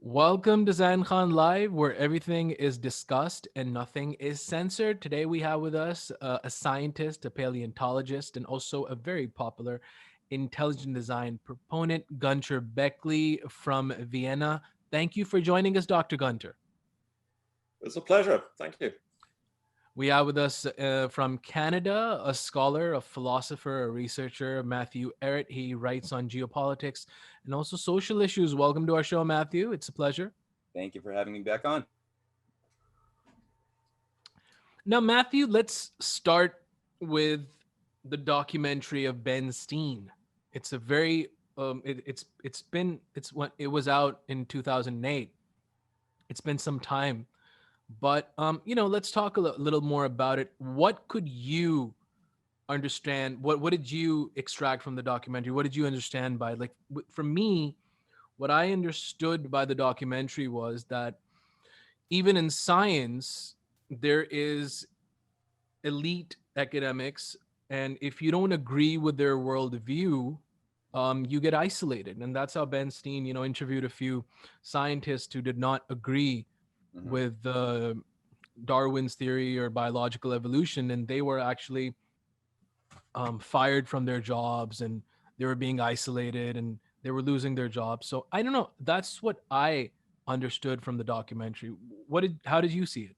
Welcome to Zain Live, where everything is discussed and nothing is censored. Today we have with us a scientist, a paleontologist, and also a very popular intelligent design proponent, Günter Bechly from Vienna. Thank you for joining us, Dr. Günter. It's a pleasure. Thank you. We have with us from Canada a scholar, a philosopher, a researcher, Matthew Ehret. He writes on geopolitics and also social issues. Welcome to our show, Matthew. It's a pleasure. Thank you for having me back on. Now, Matthew, let's start with the documentary of Ben Stein. It's a very it was out in 2008. It's been some time, but let's talk a little more about it. What could you understand? What did you extract from the documentary? What did you understand by it? For me, what I understood by the documentary was that even in science, there is elite academics, and if you don't agree with their worldview, you get isolated. And that's how Ben Stein, interviewed a few scientists who did not agree with Darwin's theory or biological evolution, and they were actually fired from their jobs, and they were being isolated, and they were losing their jobs. So I don't know. That's what I understood from the documentary. How did you see it?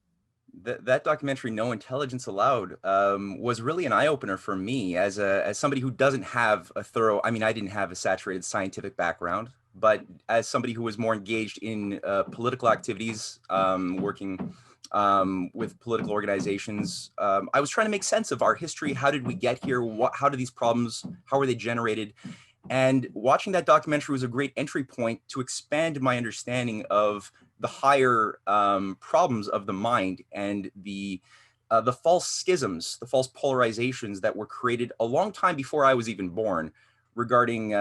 That documentary, No Intelligence Allowed, was really an eye-opener for me as somebody who doesn't have a thorough, I didn't have a saturated scientific background, but as somebody who was more engaged in political activities, working with political organizations, I was trying to make sense of our history. How did we get here? How do these problems, how were they generated? And watching that documentary was a great entry point to expand my understanding of the higher problems of the mind and the false schisms, the false polarizations that were created a long time before I was even born, regarding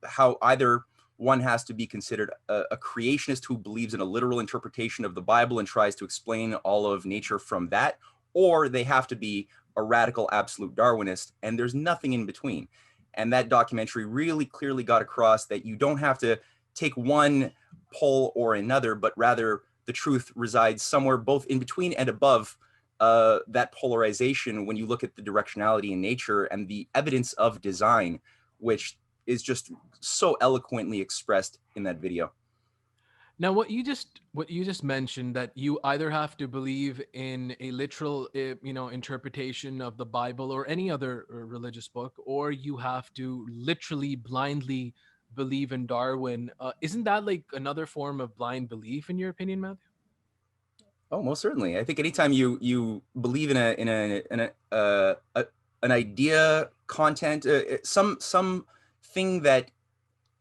how either one has to be considered a creationist who believes in a literal interpretation of the Bible and tries to explain all of nature from that, or they have to be a radical absolute Darwinist, and there's nothing in between. And that documentary really clearly got across that you don't have to take one pole or another, but rather the truth resides somewhere both in between and above that polarization when you look at the directionality in nature and the evidence of design, which is just so eloquently expressed in that video. Now, what you just mentioned, that you either have to believe in a literal, interpretation of the Bible or any other religious book, or you have to literally blindly believe in Darwin. Isn't that like another form of blind belief, in your opinion, Matthew? Oh, most certainly. I think anytime you believe in an idea, content, some thing that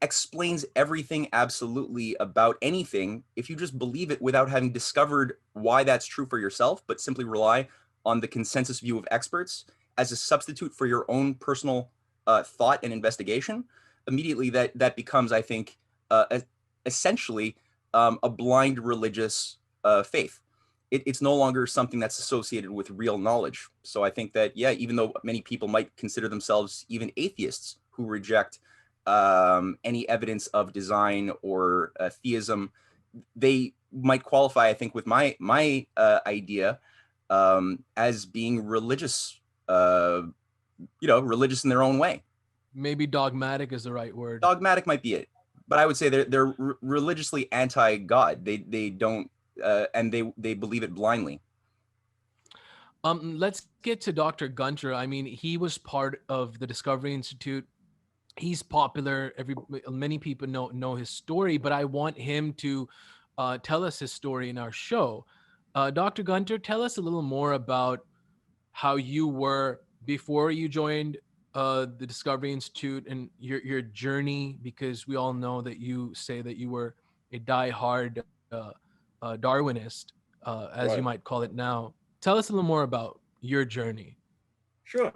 explains everything absolutely about anything, if you just believe it without having discovered why that's true for yourself, but simply rely on the consensus view of experts as a substitute for your own personal thought and investigation, immediately that becomes, I think, essentially a blind religious faith. It's no longer something that's associated with real knowledge. So I think that, yeah, even though many people might consider themselves even atheists who reject any evidence of design or theism, they might qualify, I think, with my idea as being religious, religious in their own way. Maybe dogmatic is the right word. Dogmatic might be it, but I would say they're religiously anti-God. They don't, and they believe it blindly. Let's get to Dr. Günter. I mean, he was part of the Discovery Institute. He's popular. Many people know his story, but I want him to tell us his story in our show. Dr. Günter, tell us a little more about how you were before you joined the Discovery Institute and your journey, because we all know that you say that you were a diehard Darwinist, as Right. you might call it now. Tell us a little more about your journey. Sure.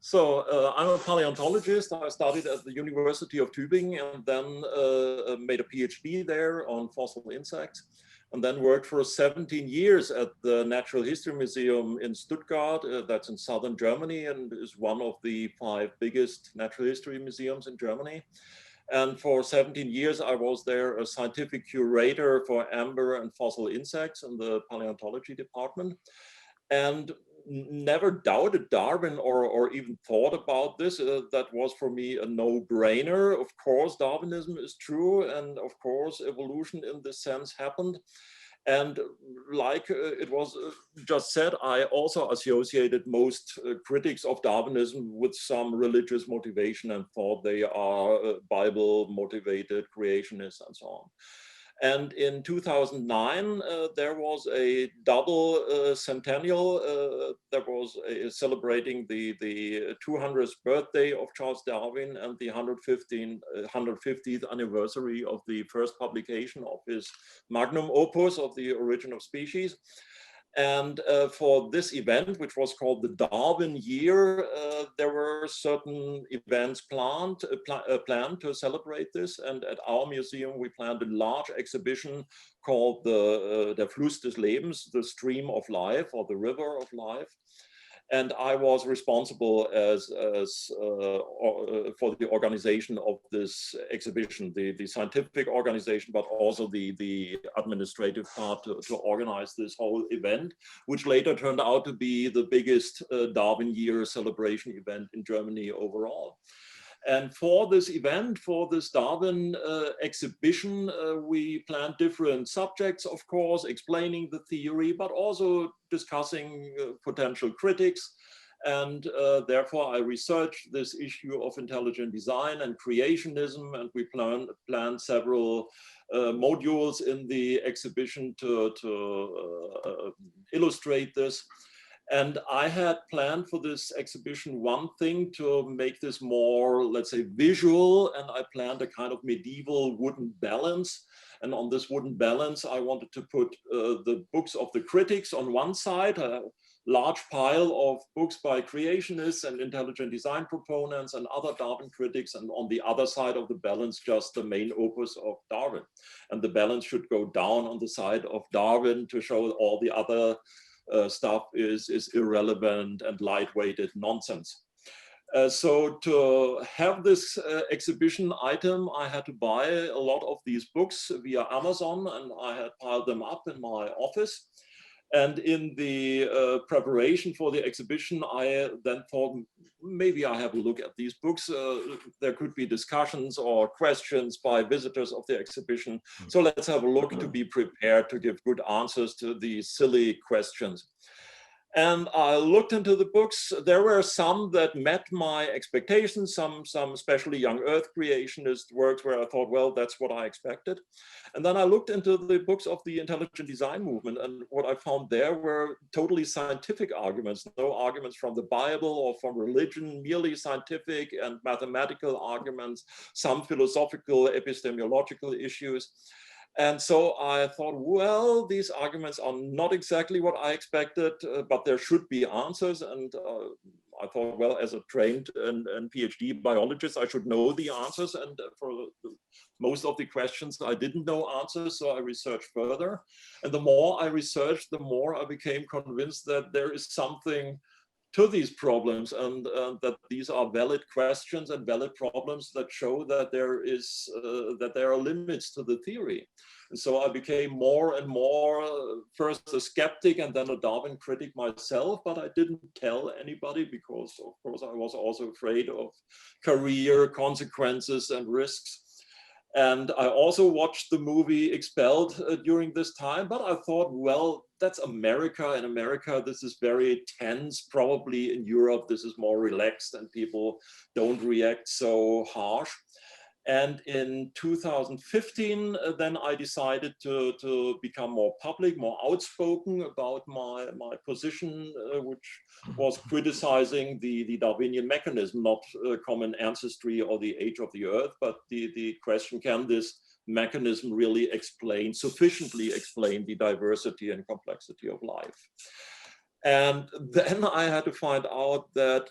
So I'm a paleontologist. I studied at the University of Tübingen and then made a PhD there on fossil insects, and then worked for 17 years at the Natural History Museum in Stuttgart. That's in southern Germany and is one of the 5 biggest natural history museums in Germany. And for 17 years, I was there a scientific curator for amber and fossil insects in the paleontology department. And never doubted Darwin or even thought about this. That was for me a no-brainer. Of course, Darwinism is true. And of course, evolution in this sense happened. And like it was just said, I also associated most critics of Darwinism with some religious motivation and thought they are Bible motivated creationists and so on. And in 2009, there was a double centennial. There was celebrating the 200th birthday of Charles Darwin and the 150th anniversary of the first publication of his magnum opus of The Origin of Species. And for this event, which was called the Darwin Year, there were certain events planned to celebrate this. And at our museum, we planned a large exhibition called Der Fluss des Lebens, the stream of life or the river of life. And I was responsible for the organization of this exhibition, the scientific organization, but also the administrative part to organize this whole event, which later turned out to be the biggest Darwin Year celebration event in Germany overall. And for this event, for this Darwin exhibition, we planned different subjects, of course, explaining the theory, but also discussing potential critics. And therefore, I researched this issue of intelligent design and creationism, and we planned several modules in the exhibition to illustrate this. And I had planned for this exhibition one thing to make this more, let's say, visual, and I planned a kind of medieval wooden balance. And on this wooden balance, I wanted to put the books of the critics on one side, a large pile of books by creationists and intelligent design proponents and other Darwin critics, and on the other side of the balance, just the main opus of Darwin. And the balance should go down on the side of Darwin to show all the other stuff is irrelevant and light-weighted nonsense. So to have this exhibition item, I had to buy a lot of these books via Amazon, and I had piled them up in my office. And in the preparation for the exhibition, I then thought, maybe I have a look at these books. There could be discussions or questions by visitors of the exhibition. So let's have a look to be prepared to give good answers to these silly questions. And I looked into the books. There were some that met my expectations, some especially young Earth creationist works where I thought, well, that's what I expected. And then I looked into the books of the intelligent design movement, and what I found there were totally scientific arguments, no arguments from the Bible or from religion, merely scientific and mathematical arguments, some philosophical, epistemological issues. And so I thought, well, these arguments are not exactly what I expected, but there should be answers. And I thought, well, as a trained and Ph.D. biologist, I should know the answers. And for most of the questions, I didn't know answers, so I researched further. And the more I researched, the more I became convinced that there is something to these problems, and that these are valid questions and valid problems that show that there are limits to the theory. And so I became more and more first a skeptic and then a Darwin critic myself, but I didn't tell anybody because, of course, I was also afraid of career consequences and risks. And I also watched the movie Expelled during this time, but I thought, well, that's America. In America, this is very tense. Probably in Europe, this is more relaxed and people don't react so harsh. And in 2015, then I decided to become more public, more outspoken about my position, which was criticizing the Darwinian mechanism, not common ancestry or the age of the Earth, but the question, can this mechanism really sufficiently explain the diversity and complexity of life? And then I had to find out that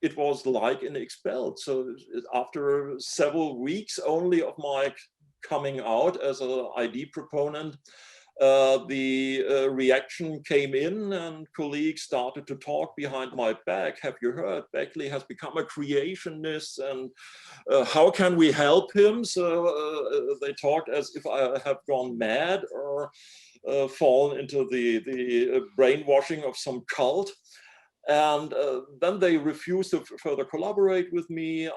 it was like in Expelled. So after several weeks only of my coming out as an ID proponent, the reaction came in, and colleagues started to talk behind my back. Have you heard? Bechly has become a creationist, and how can we help him? So they talked as if I have gone mad or fallen into the brainwashing of some cult. And then they refused to further collaborate with me.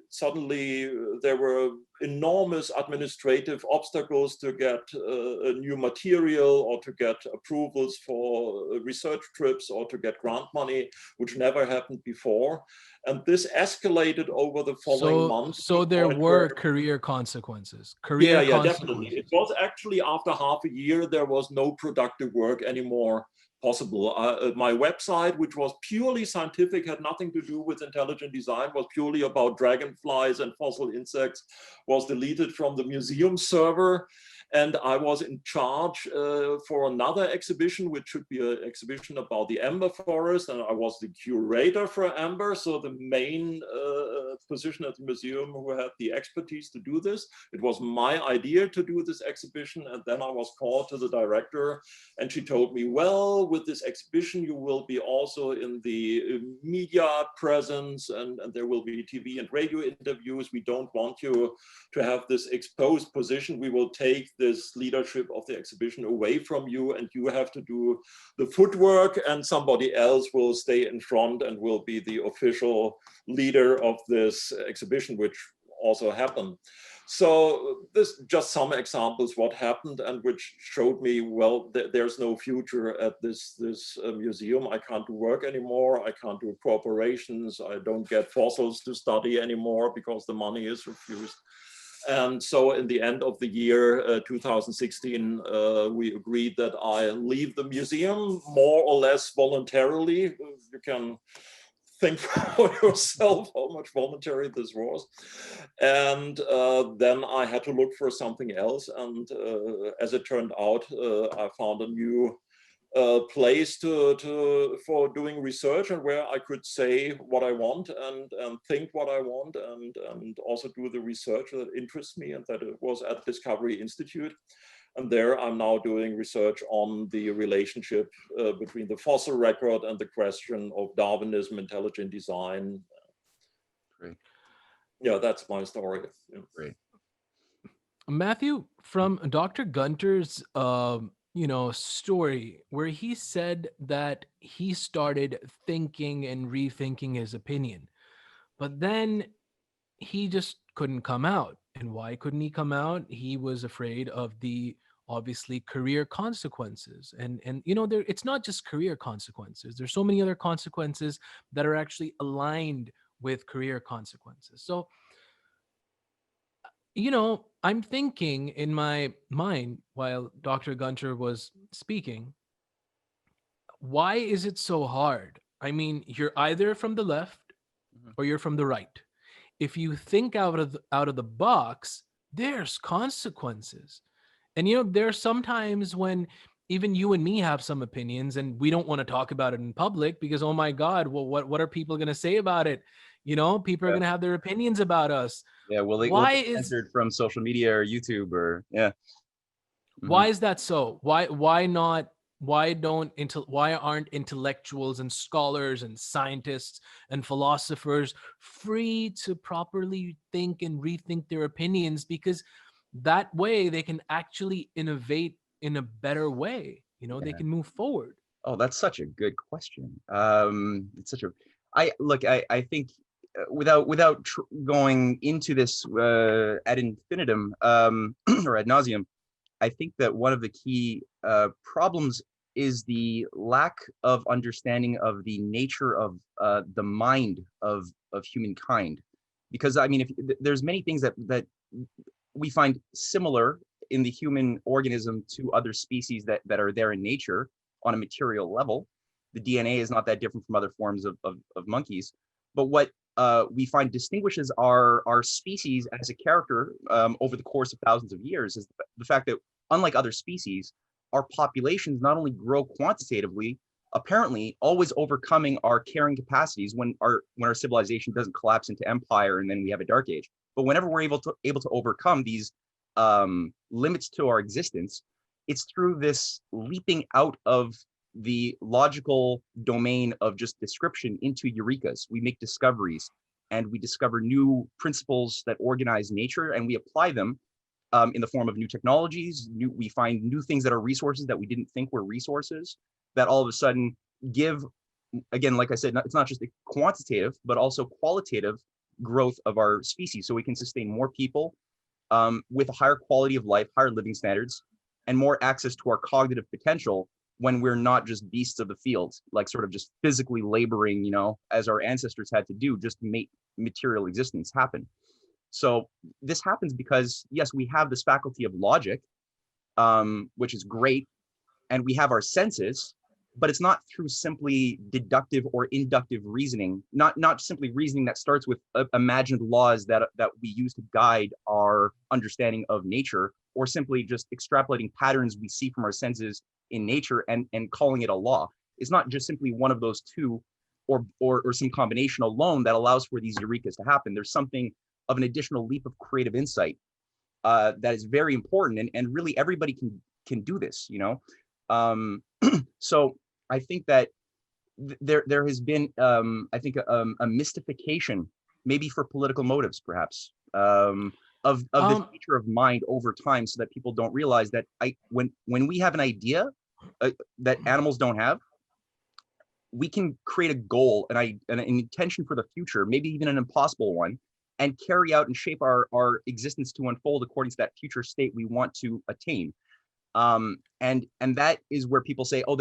Suddenly, there were enormous administrative obstacles to get a new material, or to get approvals for research trips, or to get grant money, which never happened before. And this escalated over the following months. So there were career consequences. Career consequences. Definitely. It was actually after half a year, there was no productive work anymore possible. My website, which was purely scientific, had nothing to do with intelligent design, was purely about dragonflies and fossil insects, was deleted from the museum server. And I was in charge for another exhibition, which should be an exhibition about the amber forest. And I was the curator for amber. So the main position at the museum who had the expertise to do this. It was my idea to do this exhibition. And then I was called to the director, and she told me, well, with this exhibition, you will be also in the media presence, and there will be TV and radio interviews. We don't want you to have this exposed position. We will take this leadership of the exhibition away from you, and you have to do the footwork, and somebody else will stay in front and will be the official leader of this exhibition, which also happened. So this just some examples what happened, and which showed me, well, there's no future at this museum. I can't do work anymore. I can't do cooperations. I don't get fossils to study anymore because the money is refused. And so in the end of the year 2016, we agreed that I leave the museum more or less voluntarily. You can think for yourself how much voluntary this was. And then I had to look for something else. And as it turned out, I found a new place for doing research, and where I could say what I want and think what I want, and also do the research that interests me, and that it was at Discovery Institute. And there I'm now doing research on the relationship between the fossil record and the question of Darwinism, intelligent design. Great. Yeah, that's my story. Yeah. Great. Matthew, from Dr. Gunter's story, where he said that he started thinking and rethinking his opinion, but then he just couldn't come out. And why couldn't he come out? He was afraid of the obviously career consequences. And there, it's not just career consequences. There's so many other consequences that are actually aligned with career consequences. So I'm thinking in my mind while Dr. Gunter was speaking, why is it so hard? I mean, you're either from the left or you're from the right. If you think out of the box, there's consequences. And there are some times when even you and me have some opinions and we don't want to talk about it in public because, oh my God, well, what are people going to say about it? People are going to have their opinions about us. Yeah, will they be censored from social media or YouTube or Why is that so? Why not? Why aren't intellectuals and scholars and scientists and philosophers free to properly think and rethink their opinions? Because that way they can actually innovate in a better way. They can move forward. Oh, that's such a good question. It's such a, I think without going into this ad infinitum or ad nauseum, I think that one of the key problems is the lack of understanding of the nature of the mind of humankind. Because I mean, there's many things that we find similar in the human organism to other species that are there in nature on a material level. The DNA is not that different from other forms of monkeys. But what we find distinguishes our species as a character over the course of thousands of years is the fact that, unlike other species, our populations not only grow quantitatively, apparently always overcoming our carrying capacities when our civilization doesn't collapse into empire and then we have a dark age. But whenever we're able to overcome these limits to our existence, it's through this leaping out of the logical domain of just description into eurekas. We make discoveries and we discover new principles that organize nature, and we apply them in the form of new technologies. We find new things that are resources that we didn't think were resources, that all of a sudden give, again, like I said, it's not just a quantitative, but also qualitative growth of our species. So we can sustain more people with a higher quality of life, higher living standards, and more access to our cognitive potential when we're not just beasts of the field, like sort of just physically laboring, you know, as our ancestors had to do just to make material existence happen. So this happens because, yes, we have this faculty of logic, which is great, and we have our senses, but it's not through simply deductive or inductive reasoning, not simply reasoning that starts with imagined laws that we use to guide our understanding of nature, or simply just extrapolating patterns we see from our senses in nature and calling it a law. It's not just simply one of those two or some combination alone that allows for these eurekas to happen. There's something of an additional leap of creative insight that is very important, and really everybody can do this, you know. So I think that there has been I think a mystification, maybe for political motives perhaps, of the nature of mind over time, so that people don't realize that when we have an idea that animals don't have, we can create a goal and an intention for the future, maybe even an impossible one, and carry out and shape our existence to unfold according to that future state we want to attain. And that is where people say, oh,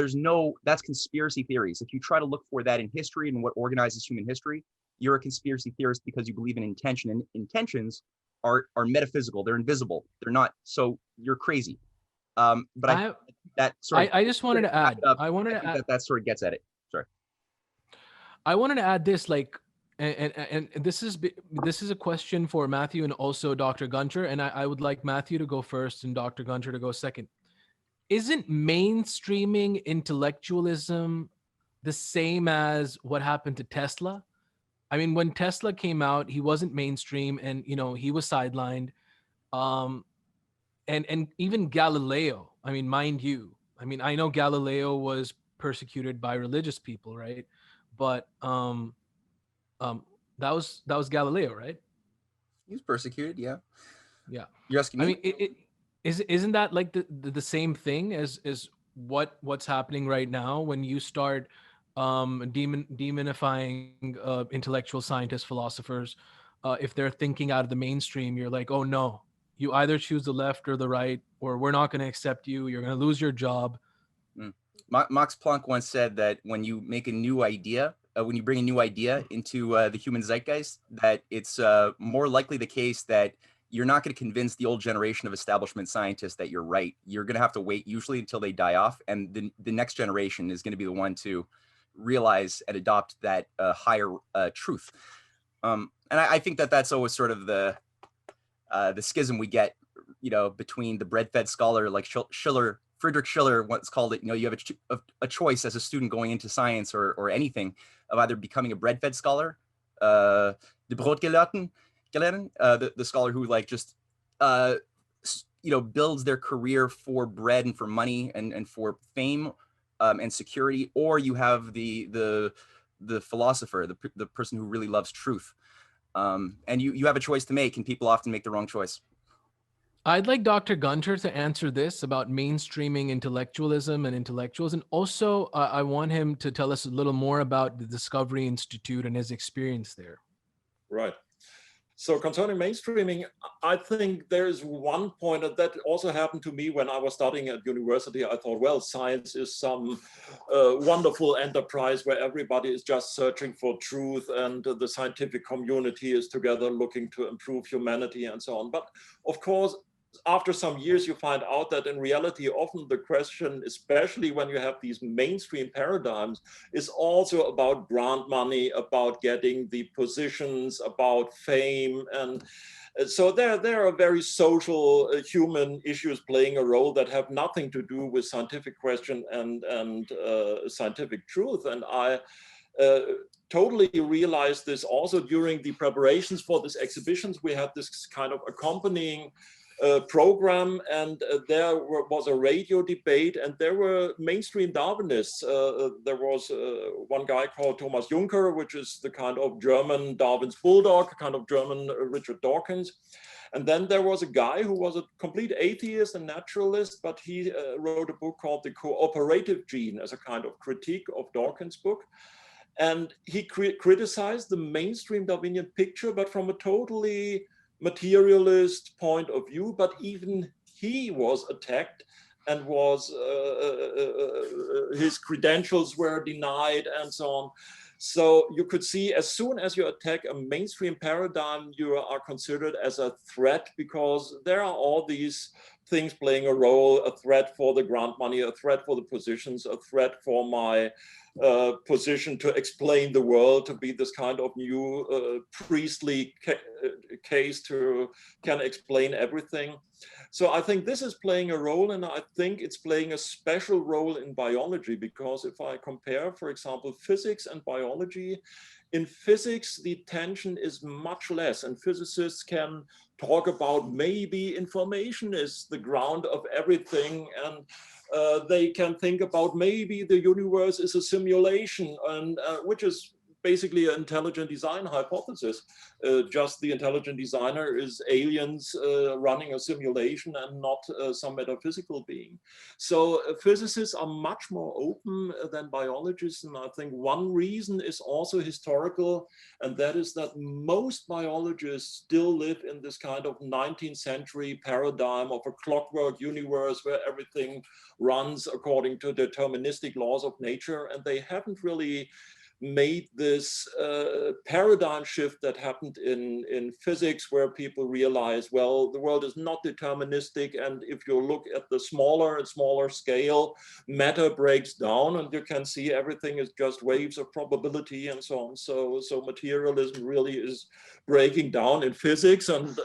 that's conspiracy theories. If you try to look for that in history and what organizes human history, you're a conspiracy theorist because you believe in intention, and intentions are metaphysical. They're invisible. They're not. So you're crazy. But I just wanted to add. That sort of gets at it. Sorry. I wanted to add this, like, and this is a question for Matthew and also Dr. Gunter, and I would like Matthew to go first and Dr. Gunter to go second. Isn't mainstreaming intellectualism the same as what happened to Tesla? I mean, when Tesla came out, he wasn't mainstream, and he was sidelined. And even Galileo. I mean, mind you, I know Galileo was persecuted by religious people, right? But that was Galileo, right? He was persecuted, yeah. Yeah. You're asking me? I mean, isn't that like the same thing as what's happening right now when you start demonifying intellectual scientists, philosophers? If they're thinking out of the mainstream, you're like, oh no, you either choose the left or the right, or we're not going to accept you. You're going to lose your job. Max Planck once said that when you make a new idea, when you bring a new idea into the human zeitgeist, that it's more likely the case that you're not going to convince the old generation of establishment scientists that you're right. You're going to have to wait usually until they die off, and the next generation is going to be the one to realize and adopt that higher truth. And I think that that's always sort of the schism we get, between the bread-fed scholar like Friedrich Schiller once called it. You have a choice as a student going into science or anything of either becoming a bread-fed scholar, the Brotgelehrten, the scholar who just builds their career for bread and for money and for fame and security, or you have the philosopher, the person who really loves truth. And you have a choice to make, and people often make the wrong choice. I'd like Dr. Gunter to answer this about mainstreaming intellectualism and intellectuals. And also, I want him to tell us a little more about the Discovery Institute and his experience there. Right. So concerning mainstreaming, I think there is one point that also happened to me when I was studying at university. I thought, well, science is some wonderful enterprise where everybody is just searching for truth, and the scientific community is together looking to improve humanity and so on. But of course, after some years, you find out that in reality, often the question, especially when you have these mainstream paradigms, is also about grant money, about getting the positions, about fame. And so there are very social human issues playing a role that have nothing to do with scientific question and scientific truth. And I totally realized this also during the preparations for these exhibitions. We had this kind of accompanying program, and there was a radio debate, and there were mainstream Darwinists. There was one guy called Thomas Juncker, which is the kind of German Darwin's bulldog, kind of German Richard Dawkins. And then there was a guy who was a complete atheist and naturalist, but he wrote a book called The Cooperative Gene as a kind of critique of Dawkins' book. And he criticized the mainstream Darwinian picture, but from a totally materialist point of view. But even he was attacked and was his credentials were denied and so on. So you could see, as soon as you attack a mainstream paradigm, you are considered as a threat, because there are all these things playing a role: a threat for the grant money, a threat for the positions, a threat for my position to explain the world, to be this kind of new priestly case to can explain everything. So I think this is playing a role, and I think it's playing a special role in biology, because if I compare, for example, physics and biology, in physics, the tension is much less, and physicists can talk about maybe information is the ground of everything, and they can think about maybe the universe is a simulation, and which is basically an intelligent design hypothesis. Just the intelligent designer is aliens running a simulation and not some metaphysical being. So physicists are much more open than biologists. And I think one reason is also historical, and that is that most biologists still live in this kind of 19th century paradigm of a clockwork universe where everything runs according to deterministic laws of nature, and they haven't really made this paradigm shift that happened in physics, where people realize, well, the world is not deterministic, and if you look at the smaller and smaller scale, matter breaks down, and you can see everything is just waves of probability and so on. So materialism really is breaking down in physics, and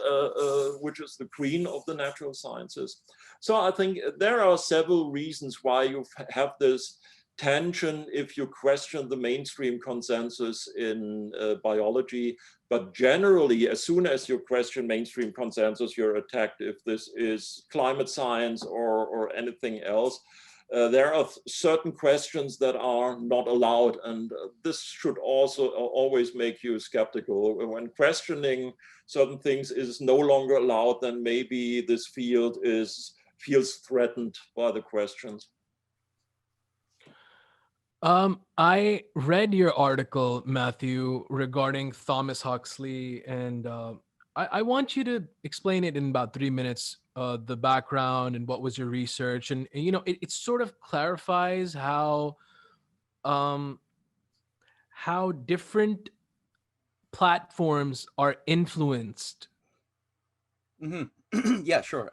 which is the queen of the natural sciences. So I think there are several reasons why you have this tension if you question the mainstream consensus in biology. But generally, as soon as you question mainstream consensus, you're attacked. If this is climate science or anything else, there are certain questions that are not allowed, and this should also always make you skeptical. When questioning certain things is no longer allowed, then maybe this field feels threatened by the questions. I read your article, Matthew, regarding Thomas Huxley, and I want you to explain it in about 3 minutes, the background and what was your research. And you know, it sort of clarifies how different platforms are influenced. Mm-hmm. Yeah, sure.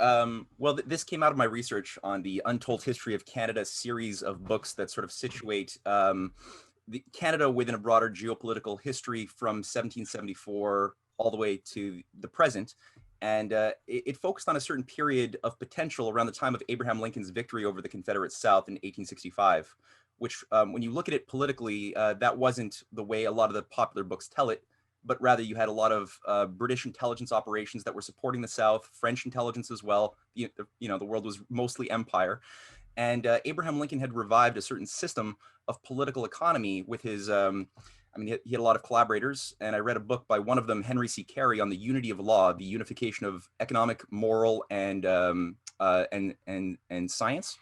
Well, this came out of my research on the Untold History of Canada series of books that sort of situate Canada within a broader geopolitical history from 1774 all the way to the present. And it focused on a certain period of potential around the time of Abraham Lincoln's victory over the Confederate South in 1865, which when you look at it politically, that wasn't the way a lot of the popular books tell it, but rather you had a lot of British intelligence operations that were supporting the South, French intelligence as well. The world was mostly empire. And Abraham Lincoln had revived a certain system of political economy with his, he had a lot of collaborators. And I read a book by one of them, Henry C. Carey, on the unity of law, the unification of economic, moral, and science.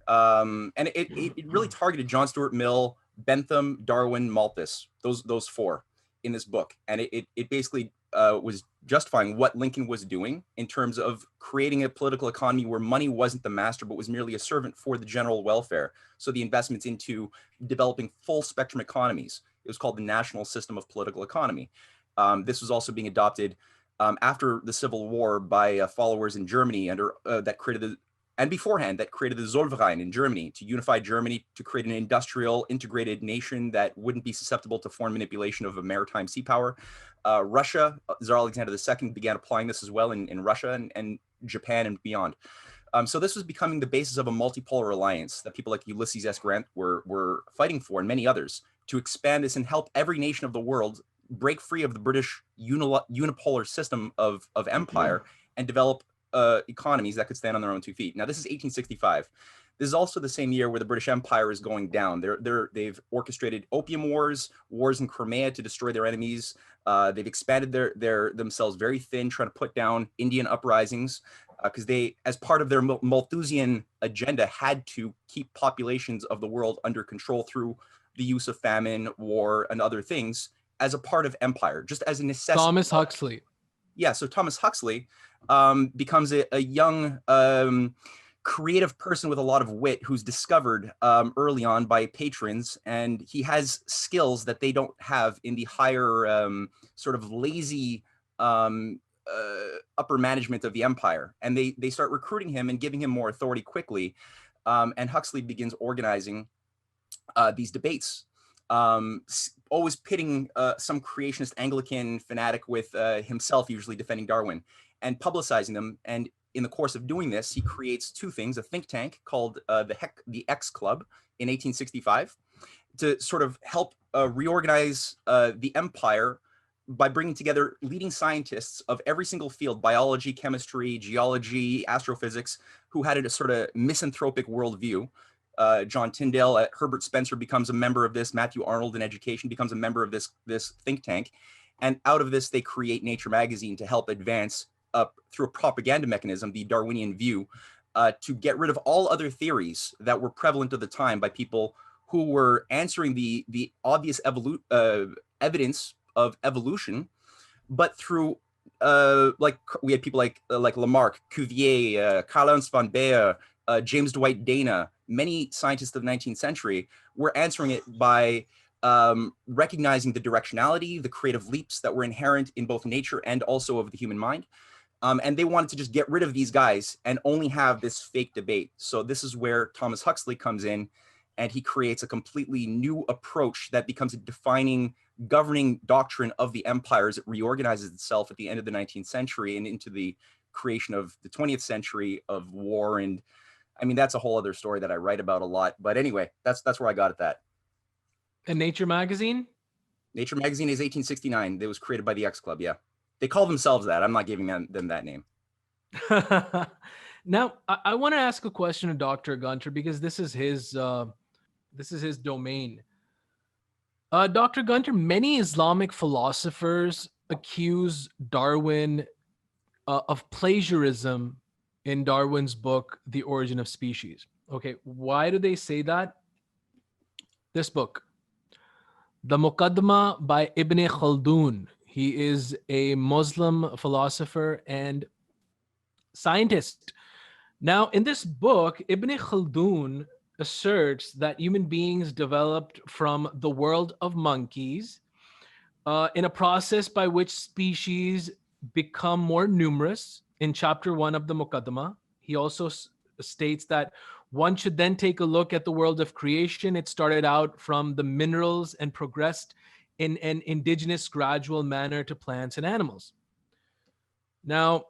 And it really targeted John Stuart Mill, Bentham, Darwin, Malthus, those four in this book. And it basically was justifying what Lincoln was doing in terms of creating a political economy where money wasn't the master, but was merely a servant for the general welfare. So the investments into developing full spectrum economies. It was called the National System of Political Economy. This was also being adopted after the Civil War by followers in Germany that created beforehand, that created the Zollverein in Germany to unify Germany, to create an industrial integrated nation that wouldn't be susceptible to foreign manipulation of a maritime sea power. Russia, Tsar Alexander II began applying this as well in Russia and Japan and beyond. So this was becoming the basis of a multipolar alliance that people like Ulysses S. Grant were fighting for, and many others, to expand this and help every nation of the world break free of the British unipolar system of empire and develop economies that could stand on their own 2 feet. Now, this is 1865. This is also the same year where the British Empire is going down. They've orchestrated opium wars in Crimea to destroy their enemies. They've expanded themselves very thin, trying to put down Indian uprisings because they, as part of their Malthusian agenda, had to keep populations of the world under control through the use of famine, war, and other things as a part of empire, just as a necessity. Thomas Huxley. Yeah, so Thomas Huxley becomes a young creative person with a lot of wit who's discovered early on by patrons, and he has skills that they don't have in the higher sort of lazy upper management of the empire. And they start recruiting him and giving him more authority quickly. And Huxley begins organizing these debates, always pitting some creationist Anglican fanatic with himself, usually defending Darwin, and publicizing them. And in the course of doing this, he creates two things: a think tank called the X Club in 1865 to sort of help reorganize the empire by bringing together leading scientists of every single field, biology, chemistry, geology, astrophysics, who had a sort of misanthropic worldview. John Tyndall, Herbert Spencer becomes a member of this. Matthew Arnold in education becomes a member of this think tank. And out of this, they create Nature magazine to help advance through a propaganda mechanism, the Darwinian view, to get rid of all other theories that were prevalent at the time by people who were answering the obvious evidence of evolution, but through like we had people like Lamarck, Cuvier, Karl-Ernst von Baer, James Dwight Dana. Many scientists of the 19th century were answering it by recognizing the directionality, the creative leaps that were inherent in both nature and also of the human mind. And they wanted to just get rid of these guys and only have this fake debate. So this is where Thomas Huxley comes in, and he creates a completely new approach that becomes a defining, governing doctrine of the empire as it reorganizes itself at the end of the 19th century and into the creation of the 20th century of war. And I mean, that's a whole other story that I write about a lot. But anyway, that's where I got at that. And Nature magazine? Nature magazine is 1869. It was created by the X Club, yeah. They call themselves that. I'm not giving them that name. Now, I want to ask a question to Dr. Günter because this is his domain. Dr. Günter, many Islamic philosophers accuse Darwin of plagiarism in Darwin's book, The Origin of Species. Okay, why do they say that? This book, The Muqaddimah by Ibn Khaldun. He is a Muslim philosopher and scientist. Now, in this book, Ibn Khaldun asserts that human beings developed from the world of monkeys in a process by which species become more numerous. In chapter 1 of the Muqaddimah, he also states that one should then take a look at the world of creation. It started out from the minerals and progressed in an indigenous gradual manner to plants and animals. Now,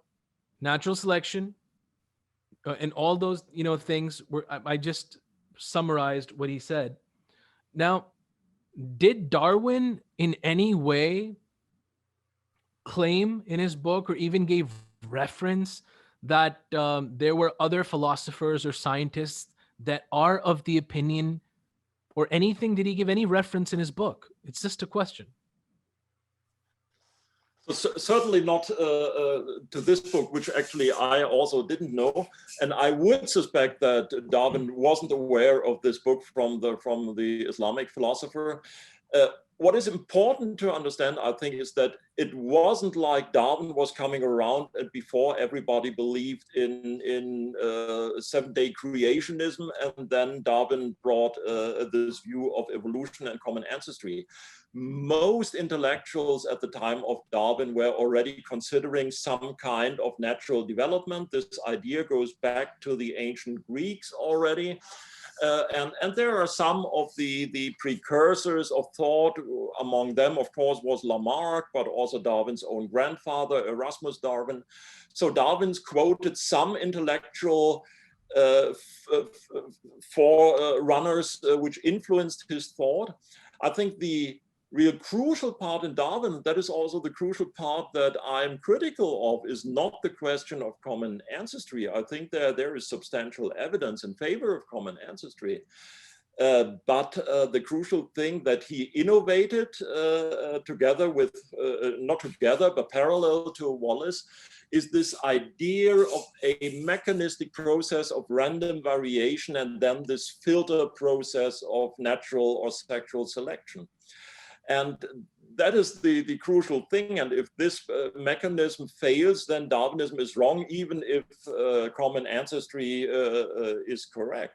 natural selection and all those things were, I just summarized what he said. Now, did Darwin in any way claim in his book or even gave reference that there were other philosophers or scientists that are of the opinion or anything? Did he give any reference in his book? It's just a question. So certainly not to this book, which actually I also didn't know, and I would suspect that Darwin wasn't aware of this book from the Islamic philosopher. What is important to understand, I think, is that it wasn't like Darwin was coming around and before everybody believed in seven-day creationism, and then Darwin brought this view of evolution and common ancestry. Most intellectuals at the time of Darwin were already considering some kind of natural development. This idea goes back to the ancient Greeks already. And there are some of the precursors of thought. Among them, of course, was Lamarck, but also Darwin's own grandfather, Erasmus Darwin. So Darwin's quoted some intellectual forerunners which influenced his thought. I think the real crucial part in Darwin, that is also the crucial part that I'm critical of, is not the question of common ancestry. I think there is substantial evidence in favor of common ancestry. But the crucial thing that he innovated together with, not together, but parallel to Wallace, is this idea of a mechanistic process of random variation and then this filter process of natural or sexual selection. And that is the crucial thing. And if this mechanism fails, then Darwinism is wrong, even if common ancestry is correct.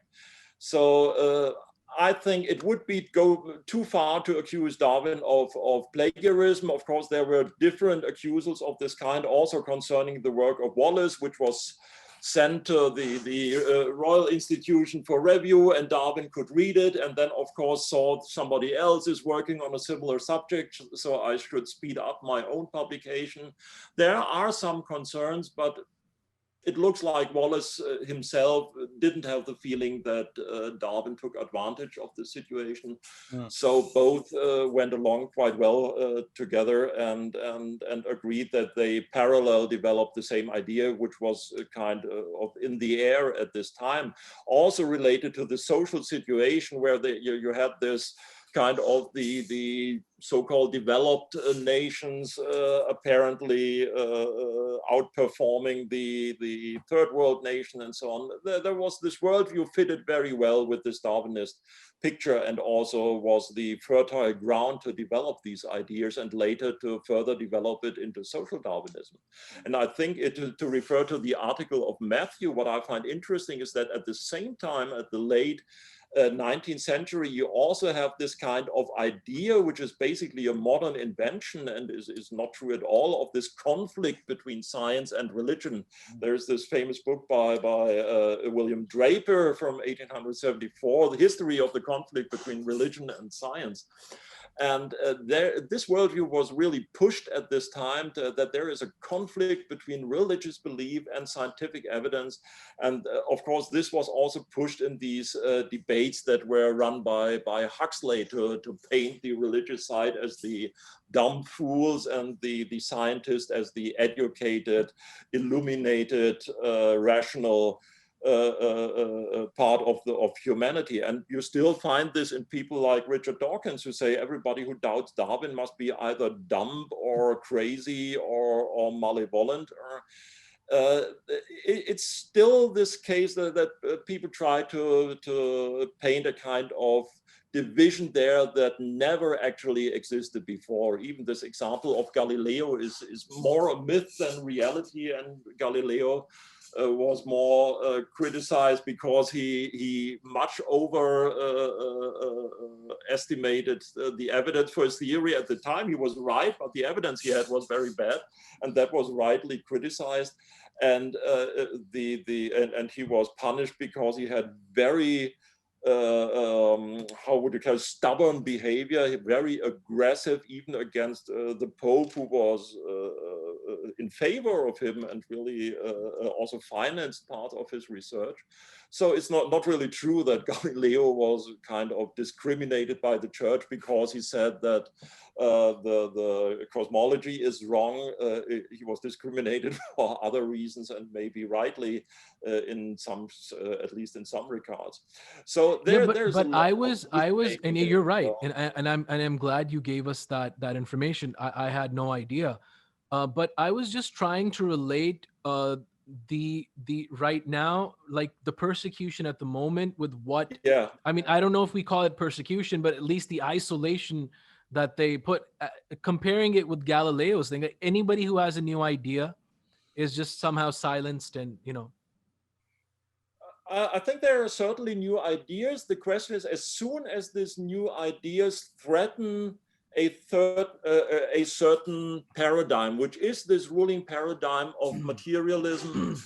So I think it would be go too far to accuse Darwin of plagiarism. Of course, there were different accusals of this kind also concerning the work of Wallace, which was sent to the Royal Institution for review, and Darwin could read it, and then of course saw somebody else is working on a similar subject, so I should speed up my own publication. There are some concerns, but it looks like Wallace himself didn't have the feeling that Darwin took advantage of the situation. Yeah. So both went along quite well together and agreed that they parallel developed the same idea, which was kind of in the air at this time. Also related to the social situation where you had this kind of the so-called developed nations apparently outperforming the third world nation and so on. There was this worldview fitted very well with this Darwinist picture, and also was the fertile ground to develop these ideas and later to further develop it into social Darwinism. And I think to refer to the article of Matthew, what I find interesting is that at the same time, at the late 19th century, you also have this kind of idea, which is basically a modern invention and is not true at all, of this conflict between science and religion. There's this famous book by William Draper from 1874, The History of the Conflict Between Religion and Science. And this worldview was really pushed at this time that there is a conflict between religious belief and scientific evidence. And of course, this was also pushed in these debates that were run by Huxley to paint the religious side as the dumb fools and the scientist as the educated, illuminated, rational part of humanity. And you still find this in people like Richard Dawkins, who say everybody who doubts Darwin must be either dumb or crazy or malevolent. It's still this case that people try to paint a kind of division there that never actually existed before. Even this example of Galileo is more a myth than reality, and Galileo was more criticized because he much estimated the evidence for his theory. At the time he was right, but the evidence he had was very bad, and that was rightly criticized. And and he was punished because he had very how would you call it, stubborn behavior, very aggressive, even against the Pope, who was in favor of him and really also financed part of his research. So it's not really true that Galileo was kind of discriminated by the church because he said that the cosmology is wrong. He was discriminated for other reasons, and maybe rightly in some, at least in some regards. So I was, and you're right, and I'm glad you gave us that information. I had no idea, but I was just trying to relate the right now, like the persecution at the moment with what. Yeah. I mean, I don't know if we call it persecution, but at least the isolation that they put, comparing it with Galileo's thing. Like anybody who has a new idea is just somehow silenced, and I think there are certainly new ideas. The question is, as soon as these new ideas threaten a certain paradigm, which is this ruling paradigm of materialism,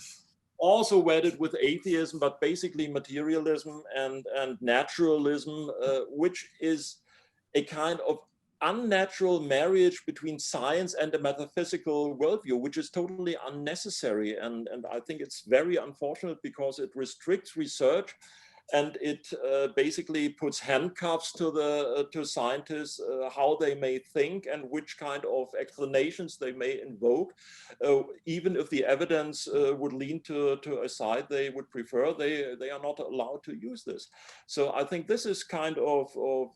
also wedded with atheism, but basically materialism and naturalism, which is a kind of unnatural marriage between science and a metaphysical worldview, which is totally unnecessary. And I think it's very unfortunate because it restricts research and it basically puts handcuffs to scientists, how they may think and which kind of explanations they may invoke, even if the evidence would lean to a side they would prefer. They are not allowed to use this. So I think this is kind of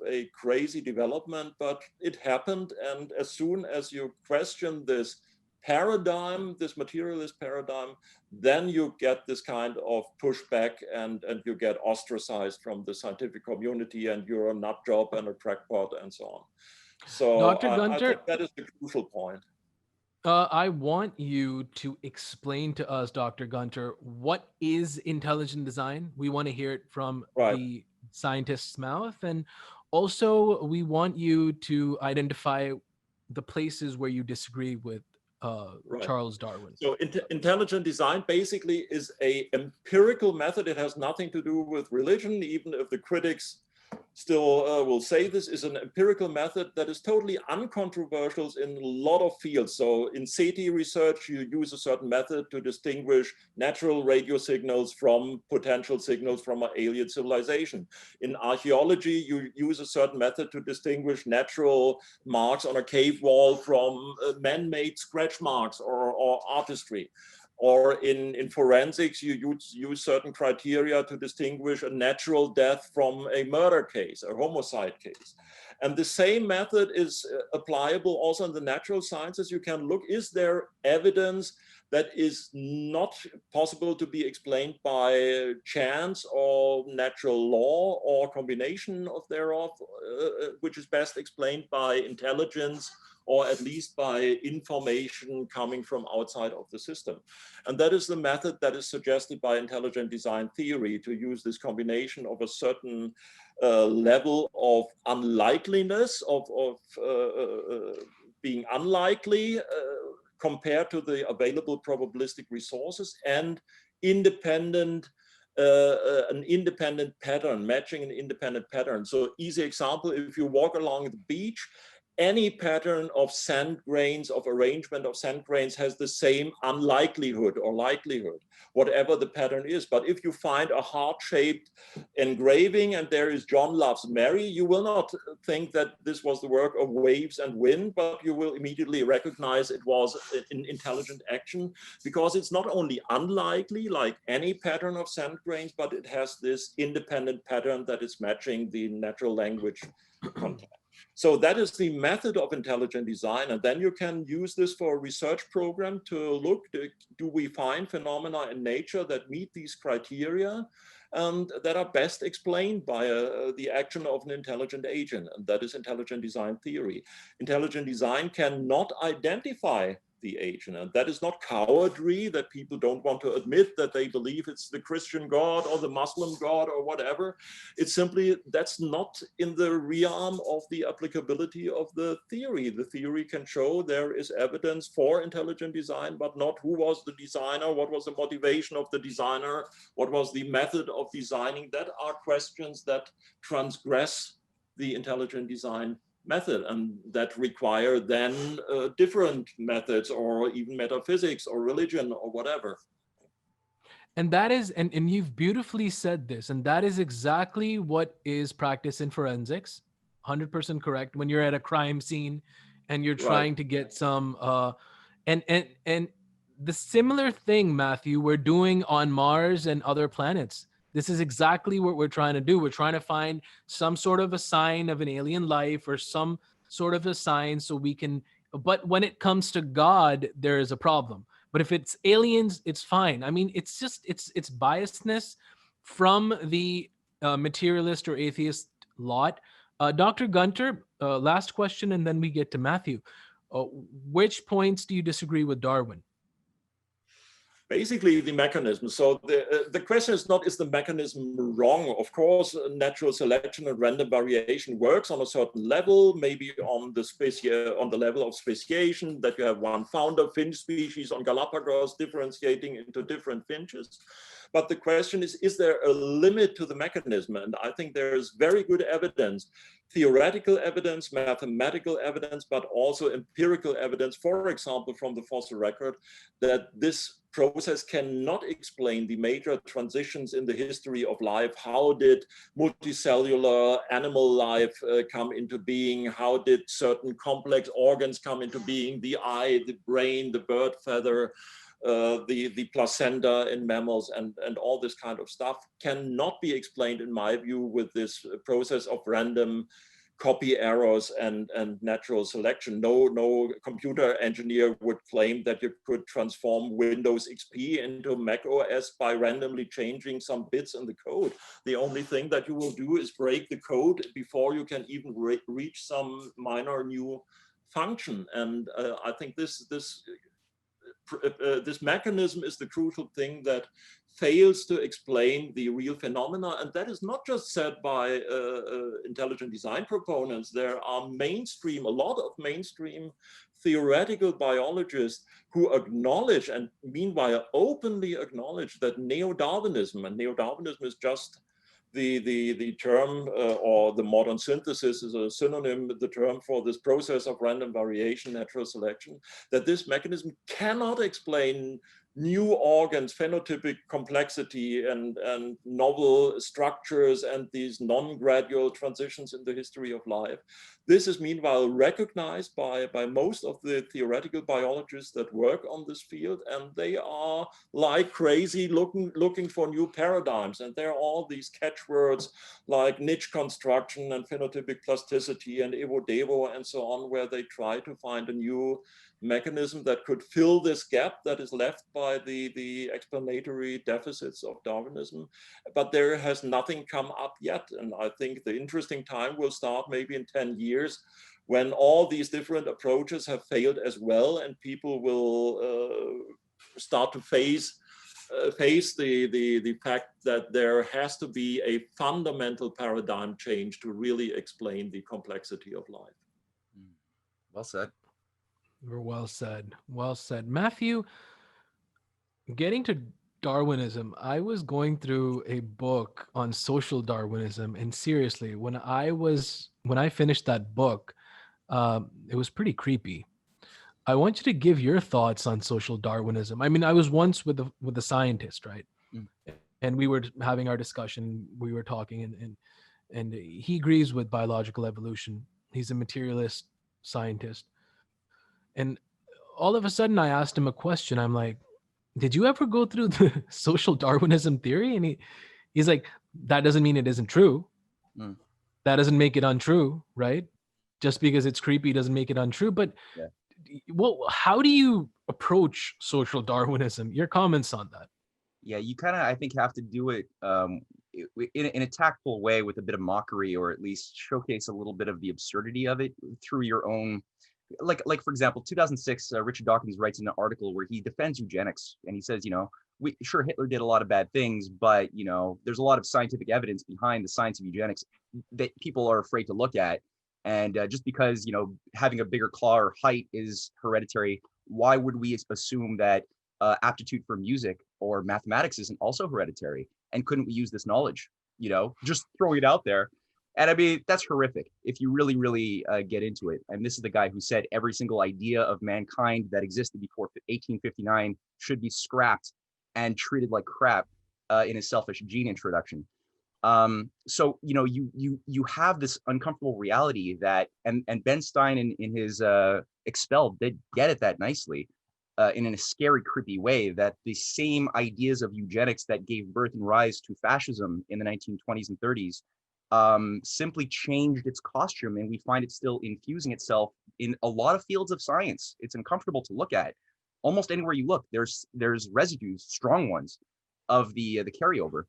a crazy development, but it happened. And as soon as you question this paradigm, this materialist paradigm, then you get this kind of pushback, and you get ostracized from the scientific community, and you're a nut job and a crackpot and so on. So Dr. I Günter, think that is the crucial point. I want you to explain to us, Dr. Günter, what is intelligent design? We want to hear it from the scientist's mouth. And also, we want you to identify the places where you disagree with Charles Darwin. So intelligent design basically is an empirical method. It has nothing to do with religion, even if the critics still will say this is an empirical method that is totally uncontroversial in a lot of fields. So in SETI research, you use a certain method to distinguish natural radio signals from potential signals from an alien civilization. In archaeology, you use a certain method to distinguish natural marks on a cave wall from man-made scratch marks or artistry. Or in forensics, you use certain criteria to distinguish a natural death from a murder case, a homicide case. And the same method is applicable also in the natural sciences. You can look, is there evidence that is not possible to be explained by chance or natural law or combination of thereof, which is best explained by intelligence, or at least by information coming from outside of the system. And that is the method that is suggested by intelligent design theory, to use this combination of a certain level of unlikeliness, of being unlikely compared to the available probabilistic resources, and independent an independent pattern, matching an independent pattern. So easy example, if you walk along the beach, any pattern of sand grains, of arrangement of sand grains, has the same unlikelihood or likelihood, whatever the pattern is. But if you find a heart-shaped engraving and there is John loves Mary, you will not think that this was the work of waves and wind, but you will immediately recognize it was an intelligent action, because it's not only unlikely like any pattern of sand grains, but it has this independent pattern that is matching the natural language content. So that is the method of intelligent design. And then you can use this for a research program to look, do we find phenomena in nature that meet these criteria and that are best explained by the action of an intelligent agent? And that is intelligent design theory. Intelligent design cannot identify the agent. And that is not cowardry, that people don't want to admit that they believe it's the Christian God or the Muslim God or whatever. It's simply, that's not in the realm of the applicability of the theory. The theory can show there is evidence for intelligent design, but not who was the designer, what was the motivation of the designer, what was the method of designing. That are questions that transgress the intelligent design method, and that require then different methods, or even metaphysics or religion or whatever. And that is, and you've beautifully said this, and that is exactly what is practiced in forensics. 100% correct. When you're at a crime scene and you're trying to get some, and the similar thing, Matthew, we're doing on Mars and other planets. This is exactly what we're trying to do. We're trying to find some sort of a sign of an alien life, or some sort of a sign so we can, but when it comes to God, there is a problem. But if it's aliens, it's fine. I mean, it's just, it's biasness from the materialist or atheist lot. Dr. Günter, last question, and then we get to Matthew. Which points do you disagree with Darwin? Basically, the mechanism. So the question is not, is the mechanism wrong? Of course, natural selection and random variation works on a certain level, maybe on the level of speciation, that you have one founder finch species on Galapagos differentiating into different finches. But the question is there a limit to the mechanism? And I think there is very good evidence, theoretical evidence, mathematical evidence, but also empirical evidence, for example, from the fossil record, that this process cannot explain the major transitions in the history of life. How did multicellular animal life come into being? How did certain complex organs come into being? The eye, the brain, the bird feather, the placenta in mammals, and all this kind of stuff cannot be explained, in my view, with this process of random copy errors and natural selection. No computer engineer would claim that you could transform Windows XP into Mac OS by randomly changing some bits in the code. The only thing that you will do is break the code before you can even reach some minor new function. And I think this mechanism is the crucial thing that fails to explain the real phenomena. And that is not just said by intelligent design proponents. There are a lot of mainstream theoretical biologists who acknowledge, and meanwhile openly acknowledge, that neo-Darwinism, and neo-Darwinism is just the term, or the modern synthesis is a synonym, the term for this process of random variation, natural selection, that this mechanism cannot explain new organs, phenotypic complexity, and novel structures, and these non-gradual transitions in the history of life. This is meanwhile recognized by most of the theoretical biologists that work on this field, and they are like crazy looking for new paradigms. And there are all these catchwords like niche construction and phenotypic plasticity and evo-devo and so on, where they try to find a new mechanism that could fill this gap that is left by the explanatory deficits of Darwinism. But there has nothing come up yet. And I think the interesting time will start maybe in 10 years, when all these different approaches have failed as well, and people will start to face the fact that there has to be a fundamental paradigm change to really explain the complexity of life. Well said. Well said. Well said. Matthew, getting to Darwinism, I was going through a book on social Darwinism, and seriously, when I finished that book, it was pretty creepy. I want you to give your thoughts on social Darwinism. I mean, I was once with a scientist, right? Mm. And we were having our discussion. We were talking, and he agrees with biological evolution. He's a materialist scientist. And all of a sudden, I asked him a question. I'm like, did you ever go through the social Darwinism theory? And he's like, that doesn't mean it isn't true. Mm. That doesn't make it untrue, right? Just because it's creepy doesn't make it untrue. But yeah. Well, how do you approach social Darwinism? Your comments on that? Yeah, you kind of, I think, have to do it in a tactful way, with a bit of mockery, or at least showcase a little bit of the absurdity of it through your own. Like for example, 2006, Richard Dawkins writes in an article where he defends eugenics, and he says, sure, Hitler did a lot of bad things, but there's a lot of scientific evidence behind the science of eugenics that people are afraid to look at. And just because having a bigger claw or height is hereditary, why would we assume that aptitude for music or mathematics isn't also hereditary? And couldn't we use this knowledge? Just throwing it out there. And I mean, that's horrific if you really, really get into it. And this is the guy who said every single idea of mankind that existed before 1859 should be scrapped and treated like crap in his Selfish Gene introduction. So you have this uncomfortable reality that, and Ben Stein in his Expelled did get at that nicely in a scary, creepy way, that the same ideas of eugenics that gave birth and rise to fascism in the 1920s and 30s simply changed its costume, and we find it still infusing itself in a lot of fields of science. It's uncomfortable to look at. Almost anywhere you look, there's residues, strong ones, of the carryover.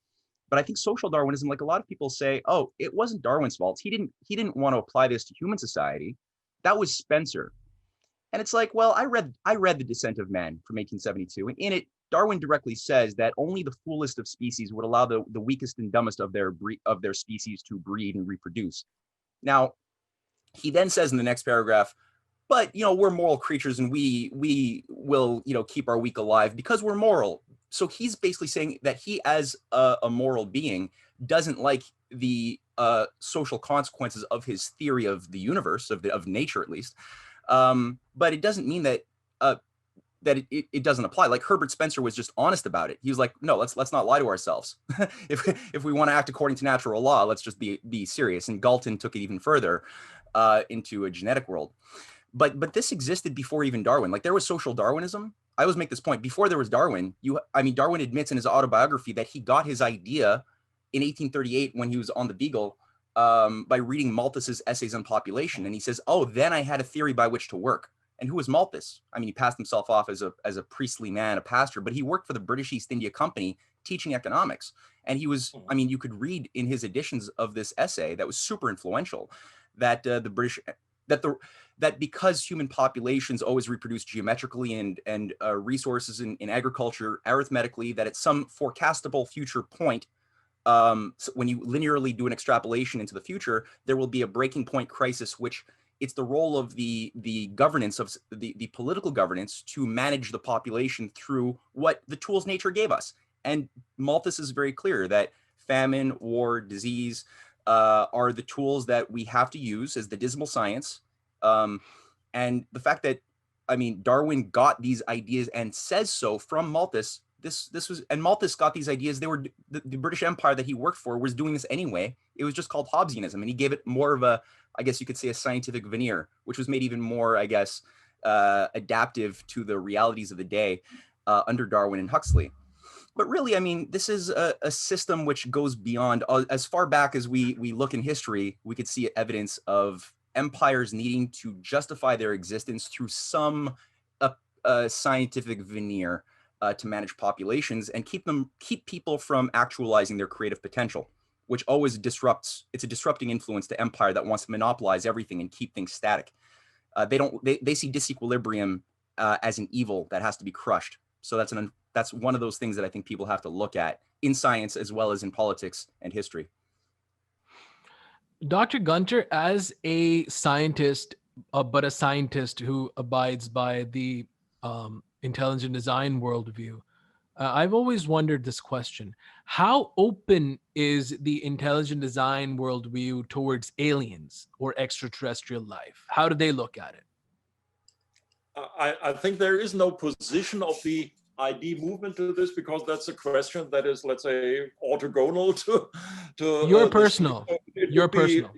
But I think social Darwinism, like a lot of people say, oh, it wasn't Darwin's fault. He didn't want to apply this to human society. That was Spencer. And it's like, well, I read The Descent of Man from 1872, and in it, Darwin directly says that only the foolest of species would allow the weakest and dumbest of their species to breed and reproduce. Now, he then says in the next paragraph, but we're moral creatures, and we will keep our weak alive because we're moral. So he's basically saying that he, as a moral being, doesn't like the social consequences of his theory of the universe, of nature at least. But it doesn't mean that that it doesn't apply. Like Herbert Spencer was just honest about it. He was like, no, let's not lie to ourselves. if we want to act according to natural law, let's just be serious. And Galton took it even further into a genetic world. But this existed before even Darwin. Like, there was social Darwinism. I always make this point. Before there was Darwin, Darwin admits in his autobiography that he got his idea in 1838 when he was on the Beagle by reading Malthus's Essays on Population. And he says, oh, then I had a theory by which to work. And who was Malthus? He passed himself off as a priestly man, a pastor, but he worked for the British East India Company teaching economics. And he was, you could read in his editions of this essay that was super influential that that because human populations always reproduce geometrically and resources in agriculture arithmetically, that at some forecastable future point, so when you linearly do an extrapolation into the future, there will be a breaking point crisis, which it's the role of the governance of the political governance to manage the population through what the tools nature gave us. And Malthus is very clear that famine, war, disease are the tools that we have to use as the dismal science. And the fact that, Darwin got these ideas and says so from Malthus. And Malthus got these ideas. They were the British Empire that he worked for was doing this anyway. It was just called Hobbesianism, and he gave it more of a, I guess you could say, a scientific veneer, which was made even more, I guess, adaptive to the realities of the day under Darwin and Huxley. But really, this is a system which goes beyond, as far back as we look in history, we could see evidence of empires needing to justify their existence through some scientific veneer to manage populations and keep people from actualizing their creative potential, which always disrupts. It's a disrupting influence to empire that wants to monopolize everything and keep things static. They see disequilibrium as an evil that has to be crushed. So that's one of those things that I think people have to look at in science as well as in politics and history. Dr. Günter, as a scientist, but a scientist who abides by the intelligent design worldview, I've always wondered this question. How open is the intelligent design worldview towards aliens or extraterrestrial life? How do they look at it? I think there is no position of the ID movement to this, because that's a question that is, let's say, orthogonal to your personal. Your personal.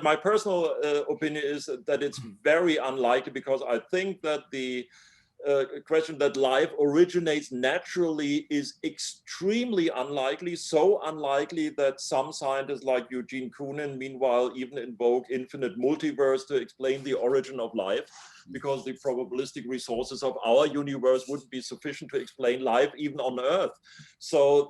My personal opinion is that it's very unlikely, because I think that the question that life originates naturally is extremely unlikely, so unlikely that some scientists like Eugene Koonin, meanwhile, even invoke infinite multiverse to explain the origin of life, because the probabilistic resources of our universe wouldn't be sufficient to explain life even on Earth. So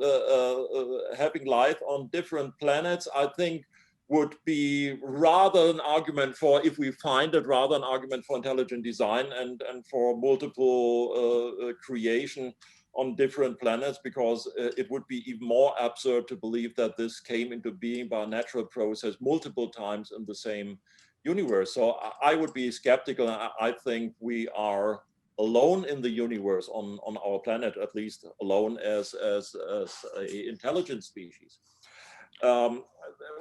having life on different planets, I think, would be rather an argument for, if we find it, rather an argument for intelligent design and for multiple creation on different planets, because it would be even more absurd to believe that this came into being by a natural process multiple times in the same universe. So I would be skeptical. I think we are alone in the universe on our planet, at least alone as an intelligent species.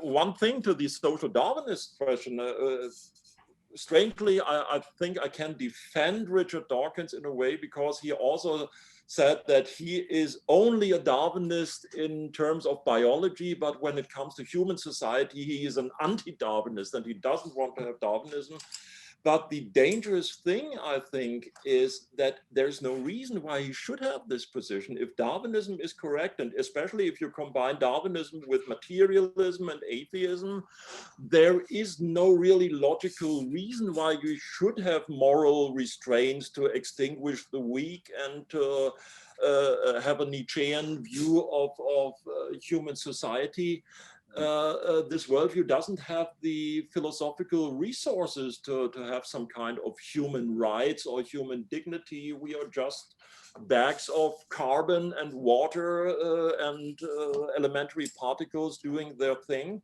One thing to the social Darwinist question, strangely, I think I can defend Richard Dawkins in a way, because he also said that he is only a Darwinist in terms of biology, but when it comes to human society, he is an anti-Darwinist and he doesn't want to have Darwinism. But the dangerous thing, I think, is that there's no reason why he should have this position. If Darwinism is correct, and especially if you combine Darwinism with materialism and atheism, there is no really logical reason why you should have moral restraints to extinguish the weak and to have a Nietzschean view of human society. This worldview doesn't have the philosophical resources to have some kind of human rights or human dignity. We are just bags of carbon and water and elementary particles doing their thing.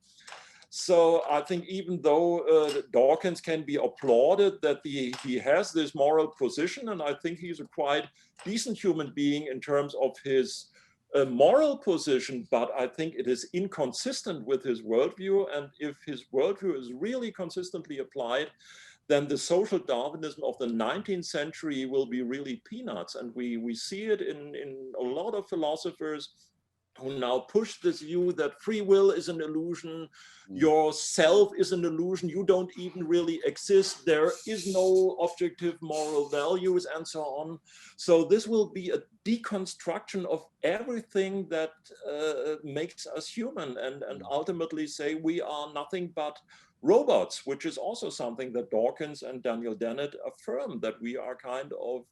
So I think even though Dawkins can be applauded that he has this moral position, and I think he's a quite decent human being in terms of his moral position, but I think it is inconsistent with his worldview. And if his worldview is really consistently applied, then the social Darwinism of the 19th century will be really peanuts. And we see it in a lot of philosophers who now push this view that free will is an illusion, your self is an illusion, you don't even really exist, there is no objective moral values, and so on. So this will be a deconstruction of everything that makes us human, and ultimately say we are nothing but robots, which is also something that Dawkins and Daniel Dennett affirm, that we are kind of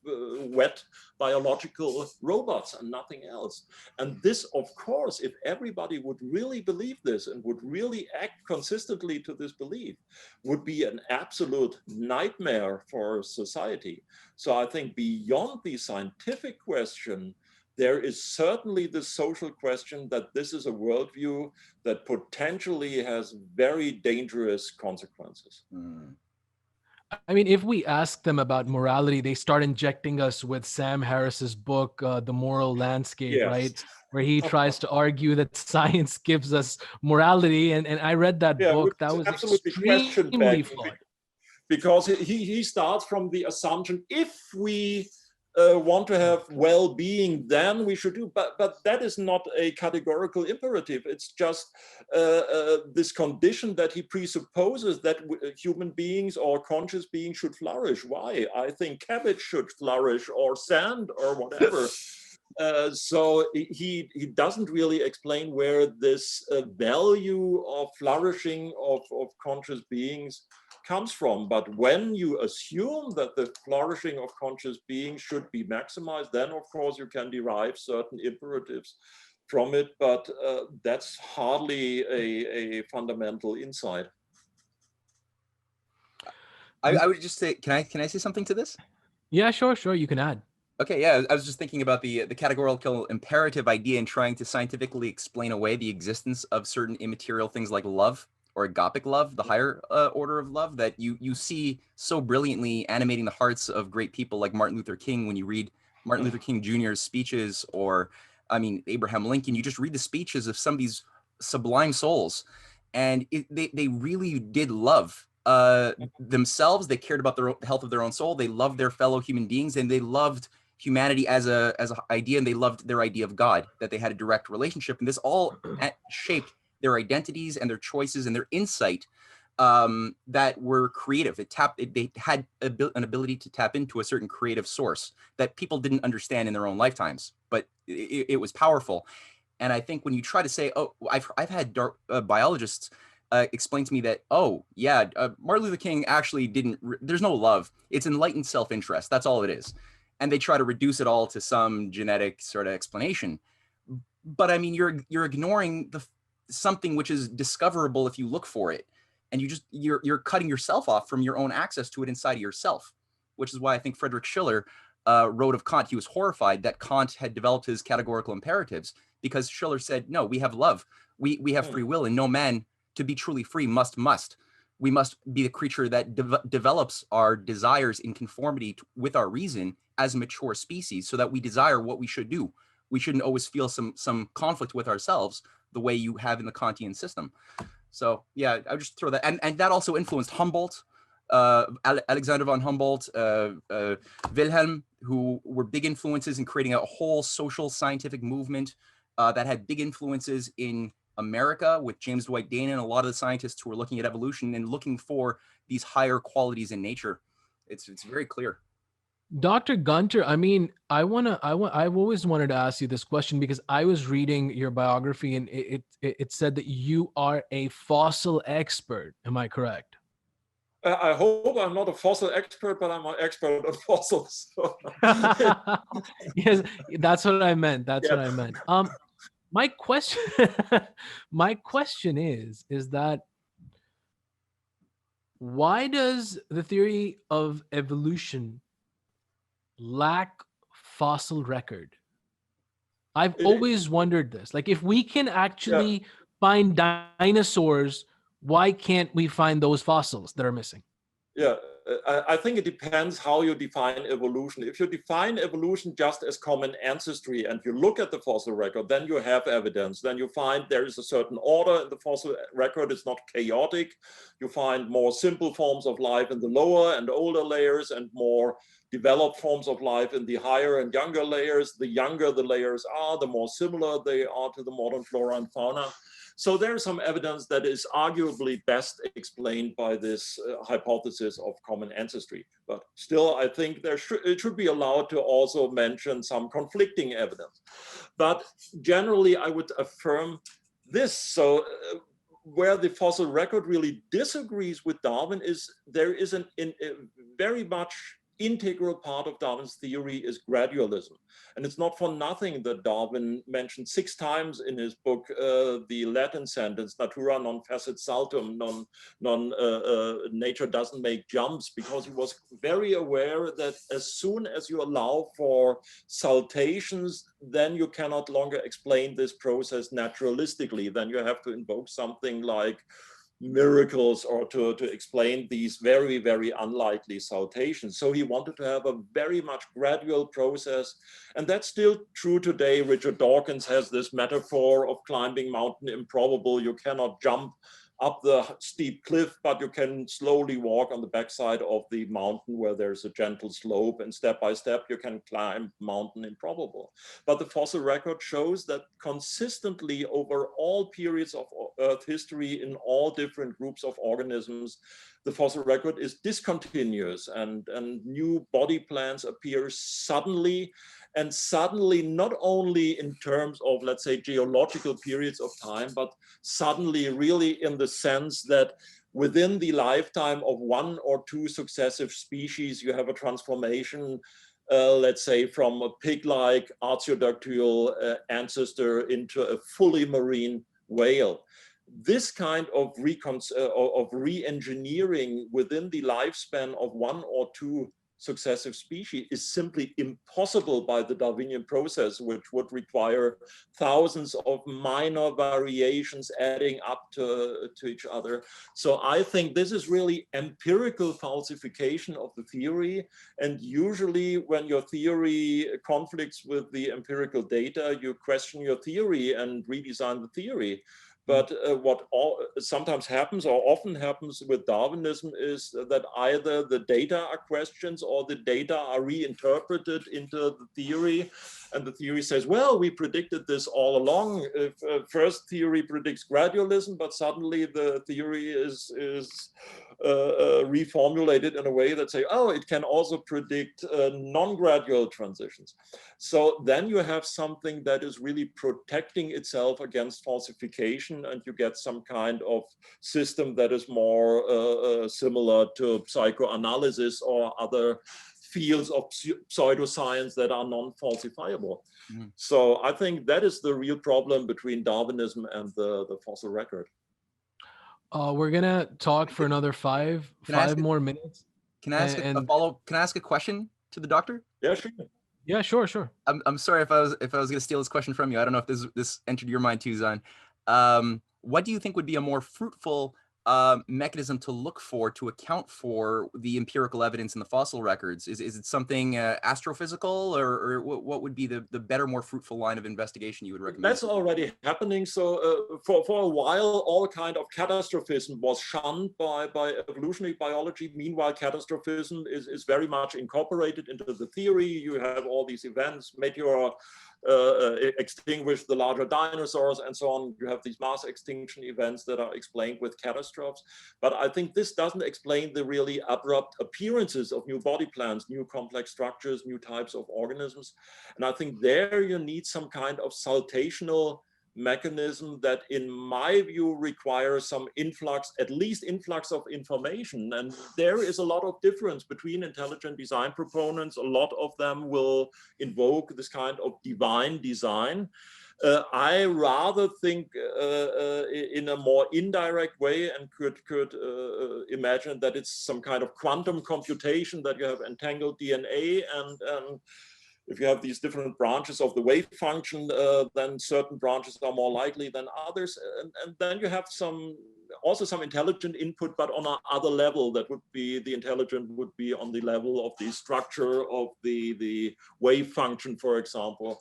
wet biological robots and nothing else. And this, of course, if everybody would really believe this and would really act consistently to this belief, would be an absolute nightmare for society. So I think beyond the scientific question, there is certainly the social question that this is a worldview that potentially has very dangerous consequences. I mean, if we ask them about morality, they start injecting us with Sam Harris's book, The Moral Landscape, Yes. right? Where he tries to argue that science gives us morality. And I read that book. That was extremely flawed. Because he starts from the assumption, if we want to have well-being, then we should do, but that is not a categorical imperative. It's just this condition that he presupposes that human beings or conscious beings should flourish. Why? I think cabbage should flourish, or sand, or whatever. So he doesn't really explain where this value of flourishing of conscious beings comes from. But when you assume that the flourishing of conscious beings should be maximized, then of course you can derive certain imperatives from it, but that's hardly a fundamental insight. I would just say, can I say something to this? Yeah, sure, you can add. Okay, yeah, I was just thinking about the categorical imperative idea and trying to scientifically explain away the existence of certain immaterial things like love, or agapic love, the higher order of love that you see so brilliantly animating the hearts of great people like Martin Luther King. When you read Martin Luther King Jr.'s speeches, or I mean Abraham Lincoln, you just read the speeches of some of these sublime souls, and they really did love themselves. They cared about the health of their own soul. They loved their fellow human beings, and they loved humanity as a idea, and they loved their idea of God, that they had a direct relationship, and this all shaped their identities and their choices and their insight that were creative. They had an ability to tap into a certain creative source that people didn't understand in their own lifetimes, but it was powerful. And I think when you try to say, oh, I've had biologists explain to me that, oh yeah, Martin Luther King actually didn't, there's no love. It's enlightened self-interest. That's all it is. And they try to reduce it all to some genetic sort of explanation. But I mean, you're ignoring something which is discoverable if you look for it, and you're cutting yourself off from your own access to it inside of yourself, which is why I think Friedrich Schiller wrote of Kant. He was horrified that Kant had developed his categorical imperatives, because Schiller said, no, we have love, we have free will, and no man to be truly free must. We must be the creature that develops our desires in conformity with our reason as a mature species, so that we desire what we should do. We shouldn't always feel some conflict with ourselves, the way you have in the Kantian system. So yeah, I'll just throw that. And that also influenced Humboldt, Alexander von Humboldt, Wilhelm, who were big influences in creating a whole social scientific movement that had big influences in America with James Dwight Dana and a lot of the scientists who were looking at evolution and looking for these higher qualities in nature. It's very clear. Dr. Günter, I mean, I've always wanted to ask you this question, because I was reading your biography and it said that you are a fossil expert. Am I correct? I hope I'm not a fossil expert, but I'm an expert on fossils. Yes, that's what I meant. That's what I meant. My question, my question is that why does the theory of evolution lack fossil record? I've always wondered this. Like, if we can actually find dinosaurs Why can't we find those fossils that are missing? Yeah, I think it depends how you define evolution. If you define evolution just as common ancestry and you look at the fossil record, then you have evidence. Then you find there is a certain order in the fossil record. It's not chaotic. You find more simple forms of life in the lower and older layers and more developed forms of life in the higher and younger layers. The younger the layers are, the more similar they are to the modern flora and fauna. So there's some evidence that is arguably best explained by this hypothesis of common ancestry. But still, I think it should be allowed to also mention some conflicting evidence. But generally, I would affirm this. So where the fossil record really disagrees with Darwin is there is a very much integral part of Darwin's theory is gradualism. And it's not for nothing that Darwin mentioned 6 times in his book the Latin sentence, natura non facit saltum, nature doesn't make jumps, because he was very aware that as soon as you allow for saltations, then you cannot longer explain this process naturalistically. Then you have to invoke something like miracles or to explain these very, very unlikely saltations. So he wanted to have a very much gradual process. And that's still true today. Richard Dawkins has this metaphor of climbing mountain improbable. You cannot jump up the steep cliff, but you can slowly walk on the backside of the mountain where there's a gentle slope, and step by step you can climb mountain improbable. But the fossil record shows that consistently over all periods of Earth history in all different groups of organisms, the fossil record is discontinuous, and new body plans appear suddenly. And suddenly, not only in terms of, let's say, geological periods of time, but suddenly really in the sense that within the lifetime of 1 or 2 successive species, you have a transformation, let's say, from a pig-like artiodactyl ancestor into a fully marine whale. This kind of re-engineering within the lifespan of 1 or 2 successive species is simply impossible by the Darwinian process, which would require thousands of minor variations adding up to each other. So I think this is really empirical falsification of the theory. And usually when your theory conflicts with the empirical data, you question your theory and redesign the theory. But what sometimes happens, or often happens with Darwinism, is that either the data are questions or the data are reinterpreted into the theory. And the theory says, well, we predicted this all along. If first theory predicts gradualism, but suddenly the theory is reformulated in a way that say, oh, it can also predict non-gradual transitions. So then you have something that is really protecting itself against falsification, and you get some kind of system that is more similar to psychoanalysis or other fields of pseudoscience that are non-falsifiable. Mm. So I think that is the real problem between Darwinism and the fossil record. We're gonna talk for another five more minutes. Can I ask a follow? Can I ask a question to the doctor? Yeah, sure. Yeah, sure. I'm sorry if I was going to steal this question from you. I don't know if this entered your mind too, Zain. What do you think would be a more fruitful mechanism to look for to account for the empirical evidence in the fossil records? Is it something astrophysical, or what would be the better, more fruitful line of investigation you would recommend? That's already happening. So for a while, all kind of catastrophism was shunned by evolutionary biology. Meanwhile, catastrophism is very much incorporated into the theory. You have all these events, meteor extinguish the larger dinosaurs and so on. You have these mass extinction events that are explained with catastrophes. But I think this doesn't explain the really abrupt appearances of new body plans, new complex structures, new types of organisms. And I think there you need some kind of saltational mechanism that, in my view, requires some influx, at least influx of information. And there is a lot of difference between intelligent design proponents. A lot of them will invoke this kind of divine design. I rather think in a more indirect way, and could imagine that it's some kind of quantum computation, that you have entangled DNA, and if you have these different branches of the wave function, then certain branches are more likely than others. And then you have some also some intelligent input, but on another level. That would be, the intelligent would be on the level of the structure of the wave function, for example.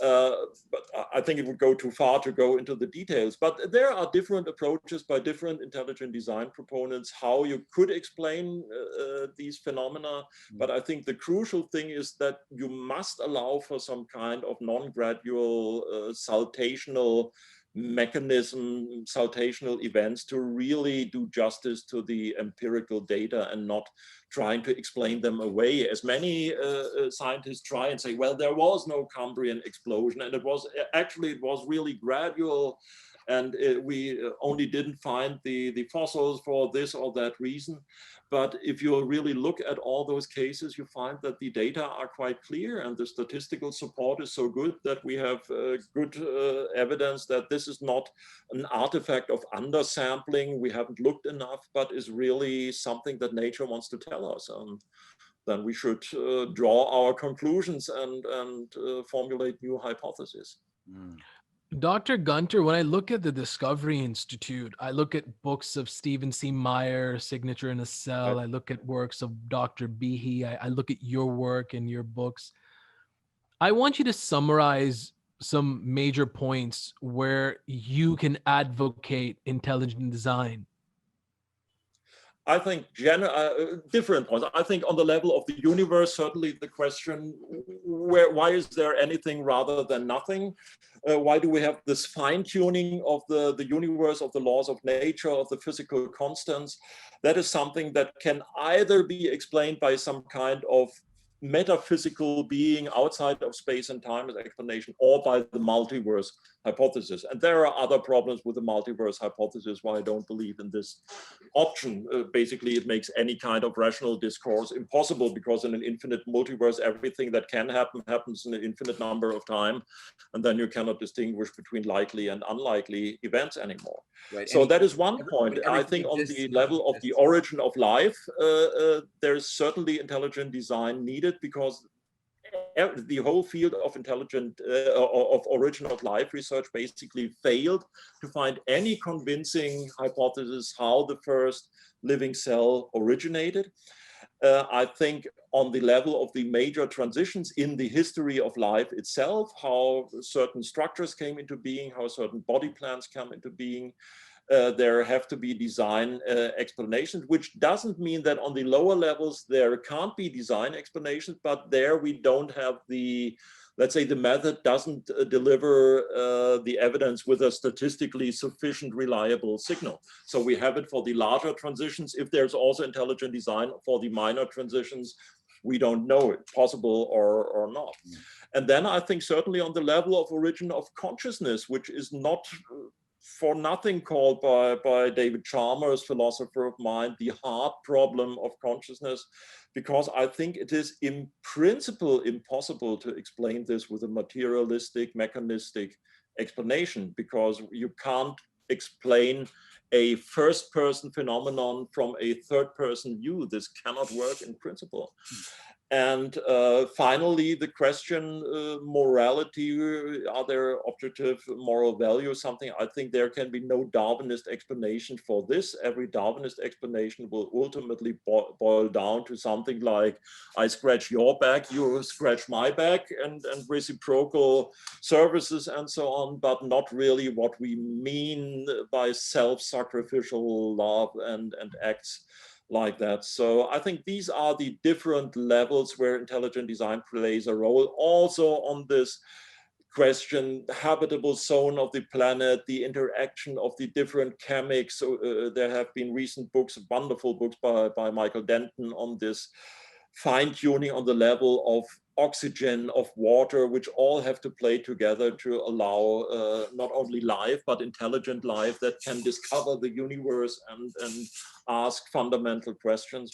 But I think it would go too far to go into the details. But there are different approaches by different intelligent design proponents how you could explain these phenomena. But I think the crucial thing is that you must allow for some kind of non-gradual saltational mechanism, saltational events to really do justice to the empirical data and not trying to explain them away, as many scientists try and say, well, there was no Cambrian explosion, and it was really gradual, and we only didn't find the fossils for this or that reason. But if you really look at all those cases, you find that the data are quite clear, and the statistical support is so good that we have good evidence that this is not an artifact of undersampling. We haven't looked enough, but is really something that nature wants to tell us. Then we should draw our conclusions and formulate new hypotheses. Mm. Dr. Günter, when I look at the Discovery Institute, I look at books of Stephen C. Meyer, Signature in a Cell. I look at works of Dr. Bechly. I look at your work and your books. I want you to summarize some major points where you can advocate intelligent design. I think different points. I think on the level of the universe, certainly the question, why is there anything rather than nothing? Why do we have this fine-tuning of the universe, of the laws of nature, of the physical constants? That is something that can either be explained by some kind of metaphysical being outside of space and time as explanation, or by the multiverse hypothesis. And there are other problems with the multiverse hypothesis why I don't believe in this option. Basically, it makes any kind of rational discourse impossible, because in an infinite multiverse, everything that can happen happens in an infinite number of time, and then you cannot distinguish between likely and unlikely events anymore. Right. So that is one point. I think on the level of the origin of life, there's certainly intelligent design needed, because the whole field of of origin of life research basically failed to find any convincing hypothesis how the first living cell originated. I think on the level of the major transitions in the history of life itself, how certain structures came into being, how certain body plans come into being, there have to be design explanations, which doesn't mean that on the lower levels there can't be design explanations, but there we don't have the, let's say, the method doesn't deliver the evidence with a statistically sufficient reliable signal. So we have it for the larger transitions. If there's also intelligent design for the minor transitions, we don't know it, possible or not. And then I think certainly on the level of origin of consciousness, which is not for nothing called by David Chalmers, philosopher of mind, the hard problem of consciousness, because I think it is in principle impossible to explain this with a materialistic, mechanistic explanation, because you can't explain a first-person phenomenon from a third-person view. This cannot work in principle. And finally, the question, morality, are there objective moral values, something? I think there can be no Darwinist explanation for this. Every Darwinist explanation will ultimately boil down to something like, I scratch your back, you scratch my back, and reciprocal services and so on, but not really what we mean by self-sacrificial love and acts like that. So I think these are the different levels where intelligent design plays a role. Also on this question, habitable zone of the planet, the interaction of the different chemics. So, there have been recent books, wonderful books by Michael Denton on this fine-tuning on the level of oxygen, of water, which all have to play together to allow not only life, but intelligent life that can discover the universe and ask fundamental questions.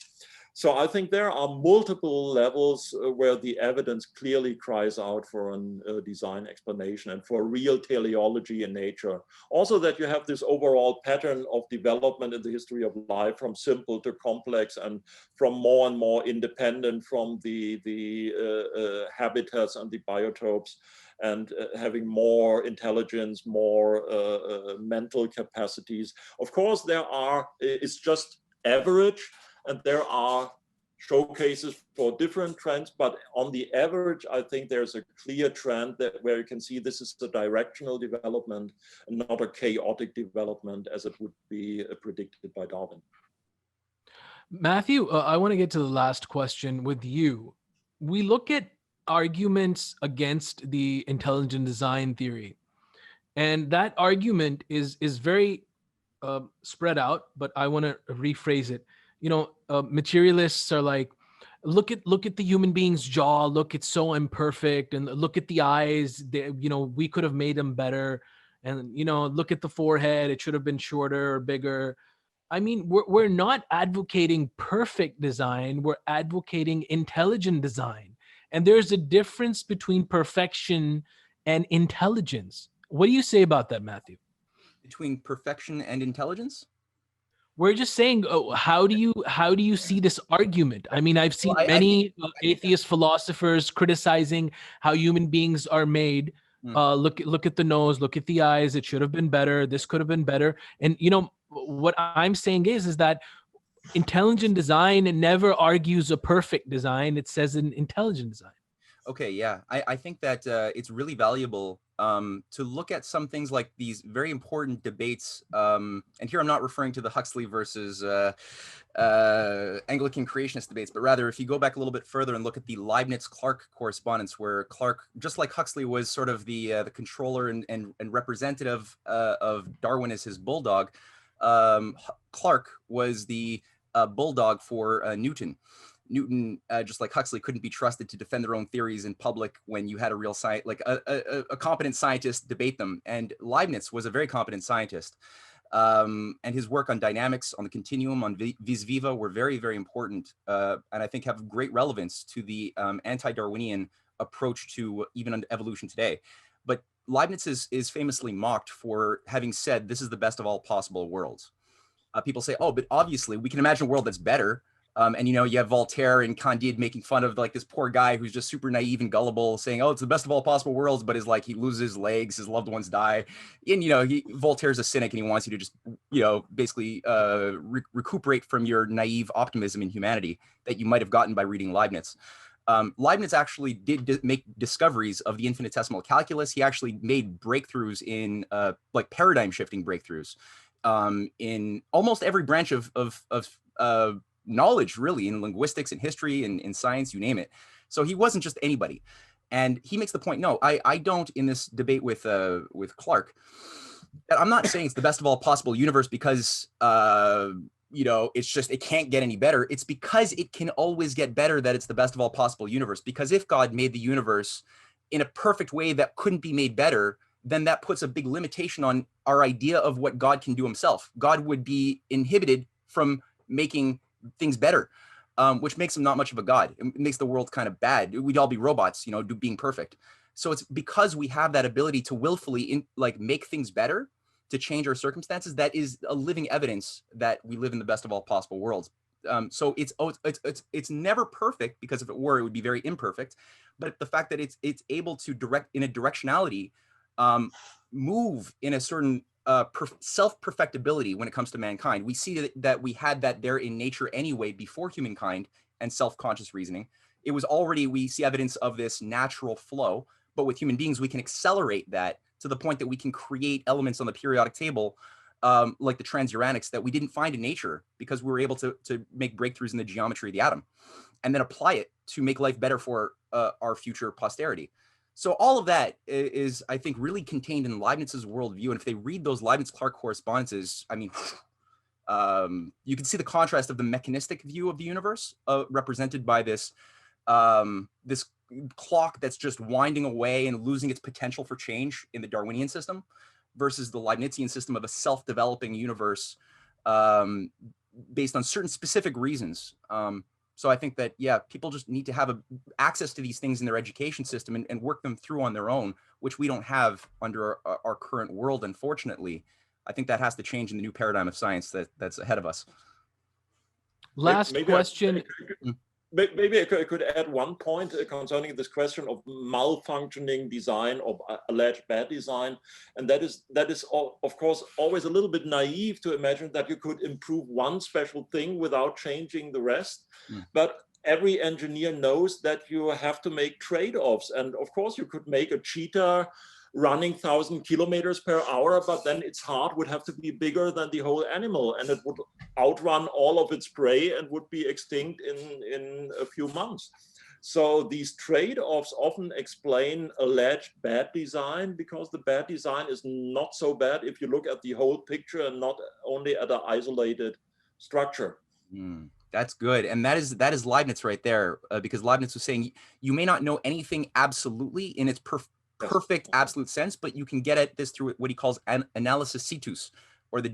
So I think there are multiple levels where the evidence clearly cries out for a design explanation and for real teleology in nature. Also that you have this overall pattern of development in the history of life, from simple to complex and from more and more independent from the habitats and the biotopes. and having more intelligence, more mental capacities. Of course, it's just average, and there are showcases for different trends, but on the average, I think there's a clear trend where you can see this is a directional development and not a chaotic development as it would be predicted by Darwin. Matthew, I want to get to the last question with you. We look at arguments against the intelligent design theory, and that argument is very spread out, but I want to rephrase it. Materialists are like, look at the human being's jaw. Look, it's so imperfect, and look at the eyes. We could have made them better, and look at the forehead. It should have been shorter or bigger. I mean, we're not advocating perfect design. We're advocating intelligent design, and there's a difference between perfection and intelligence. What do you say about that, Matthew? Between perfection and intelligence? We're just saying, how do you see this argument? I mean, I've seen many atheist philosophers criticizing how human beings are made. Look at the nose, look at the eyes. It should have been better. This could have been better. And what I'm saying is that intelligent design never argues a perfect design. It says an intelligent design. Okay, yeah, I think that it's really valuable to look at some things like these very important debates. And here I'm not referring to the Huxley versus Anglican creationist debates, but rather if you go back a little bit further and look at the Leibniz-Clark correspondence, where Clark, just like Huxley was sort of the controller and representative of Darwin as his bulldog, Clark was the bulldog for Newton. Newton, just like Huxley, couldn't be trusted to defend their own theories in public when you had a real a competent scientist debate them. And Leibniz was a very competent scientist. And his work on dynamics, on the continuum, on vis viva were very, very important, and I think have great relevance to the anti-Darwinian approach to even evolution today. But Leibniz is famously mocked for having said, this is the best of all possible worlds. People say, oh, but obviously we can imagine a world that's better. And you have Voltaire and Candide making fun of like this poor guy who's just super naive and gullible, saying, "Oh, it's the best of all possible worlds," but is like he loses his legs, his loved ones die, and Voltaire's a cynic and he wants you to just basically recuperate from your naive optimism in humanity that you might have gotten by reading Leibniz. Leibniz actually did make discoveries of the infinitesimal calculus. He actually made breakthroughs in like paradigm shifting breakthroughs in almost every branch of knowledge, really, in linguistics and history and in science, you name it. So he wasn't just anybody. And he makes the point, no, I don't, in this debate with Clark, that I'm not saying it's the best of all possible universe because it's just, it can't get any better. It's because it can always get better that it's the best of all possible universe. Because if God made the universe in a perfect way that couldn't be made better, then that puts a big limitation on our idea of what God can do himself. God would be inhibited from making things better, which makes him not much of a god. It makes the world kind of bad. We'd all be robots, being perfect. So it's because we have that ability to willfully make things better, to change our circumstances, that is a living evidence that we live in the best of all possible worlds. So it's never perfect, because if it were, it would be very imperfect. But the fact that it's able to direct in a directionality, move in a certain self-perfectibility when it comes to mankind. We see that we had that there in nature anyway before humankind and self-conscious reasoning. It was already, we see evidence of this natural flow, but with human beings, we can accelerate that to the point that we can create elements on the periodic table, like the transuranics, that we didn't find in nature because we were able to make breakthroughs in the geometry of the atom and then apply it to make life better for our future posterity. So all of that is, I think, really contained in Leibniz's worldview. And if they read those Leibniz-Clark correspondences, I mean, you can see the contrast of the mechanistic view of the universe represented by this this clock that's just winding away and losing its potential for change in the Darwinian system, versus the Leibnizian system of a self-developing universe based on certain specific reasons. So I think that, yeah, people just need to have access to these things in their education system and work them through on their own, which we don't have under our current world, unfortunately. I think that has to change in the new paradigm of science that's ahead of us. Last question. maybe I could add one point concerning this question of malfunctioning design, of alleged bad design, and that is of course always a little bit naive to imagine that you could improve one special thing without changing the rest. But every engineer knows that you have to make trade-offs, and of course you could make a cheetah running 1,000 kilometers per hour, but then its heart would have to be bigger than the whole animal, and it would outrun all of its prey and would be extinct in a few months. So these trade-offs often explain alleged bad design, because the bad design is not so bad if you look at the whole picture and not only at an isolated structure. That's good. And that is Leibniz right there, because Leibniz was saying you may not know anything absolutely in its perfect absolute sense, but you can get at this through what he calls analysis situs, or the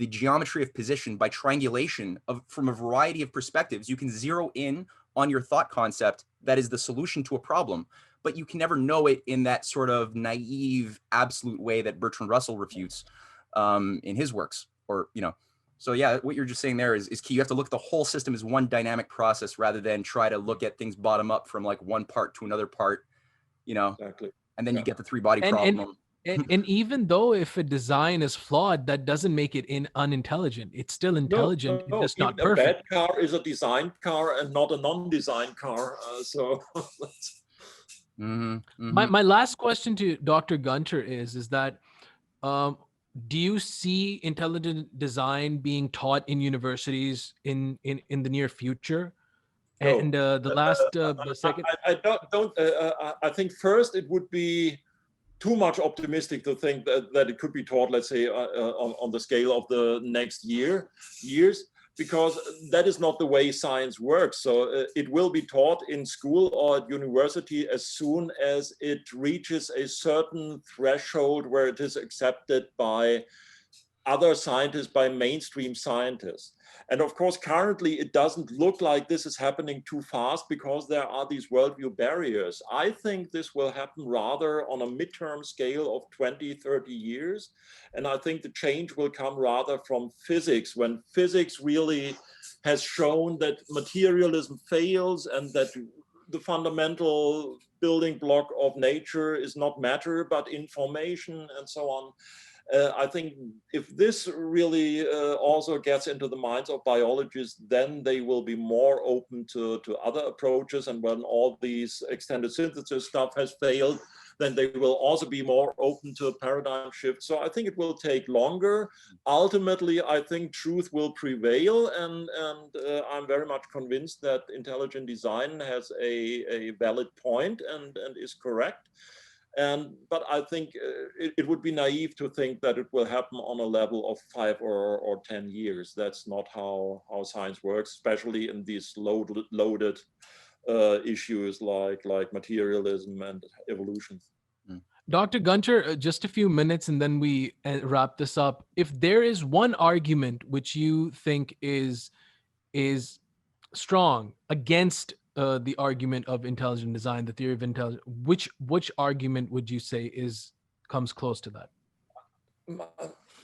geometry of position by triangulation from a variety of perspectives. You can zero in on your thought concept that is the solution to a problem, but you can never know it in that sort of naive absolute way that Bertrand Russell refutes in his works, or So yeah, what you're just saying there is key. You have to look at the whole system as one dynamic process rather than try to look at things bottom up from like one part to another part, Exactly. And then you get the three-body problem. And even though if a design is flawed, that doesn't make it unintelligent. It's still intelligent. No, it's just not even perfect. A bad car is a designed car and not a non-designed car. My last question to Dr. Günter is that do you see intelligent design being taught in universities in the near future? No. And the last second, I think first it would be too much optimistic to think that it could be taught, let's say, on the scale of the next years, because that is not the way science works. So it will be taught in school or at university as soon as it reaches a certain threshold where it is accepted by other scientists, by mainstream scientists. And of course, currently it doesn't look like this is happening too fast because there are these worldview barriers. I think this will happen rather on a midterm scale of 20, 30 years. And I think the change will come rather from physics, when physics really has shown that materialism fails and that the fundamental building block of nature is not matter, but information and so on. I think if this really also gets into the minds of biologists, then they will be more open to other approaches. And when all these extended synthesis stuff has failed, then they will also be more open to a paradigm shift. So I think it will take longer. Ultimately, I think truth will prevail. And I'm very much convinced that intelligent design has a valid point and is correct. But I think it would be naive to think that it will happen on a level of 5 or 10 years. That's not how science works, especially in these loaded issues like materialism and evolution. Dr. Günter, just a few minutes and then we wrap this up. If there is one argument which you think is strong against the argument of intelligent design, the theory of intelligence, which argument would you say comes close to that?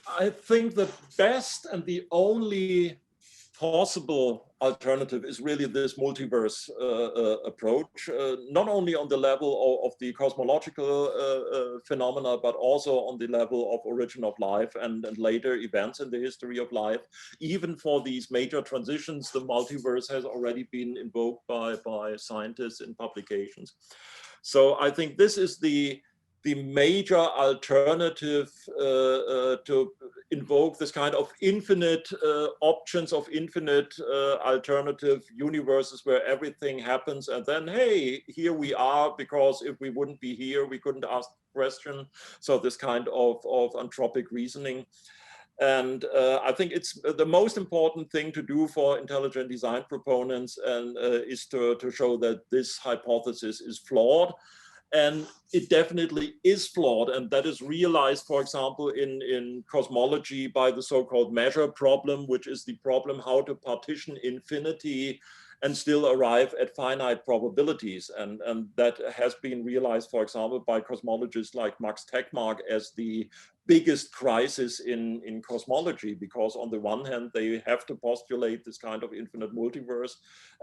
I think the best and the only possible alternative is really this multiverse approach, not only on the level of the cosmological phenomena, but also on the level of origin of life and later events in the history of life. Even for these major transitions, the multiverse has already been invoked by scientists in publications. So I think this is the major alternative to invoke this kind of infinite options of infinite alternative universes where everything happens and then, hey, here we are, because if we wouldn't be here, we couldn't ask the question. So this kind of anthropic reasoning. And I think it's the most important thing to do for intelligent design proponents and is to show that this hypothesis is flawed. And it definitely is flawed, and that is realized, for example, in cosmology by the so-called measure problem, which is the problem how to partition infinity and still arrive at finite probabilities. And that has been realized, for example, by cosmologists like Max Tegmark as the biggest crisis in cosmology, because on the one hand, they have to postulate this kind of infinite multiverse.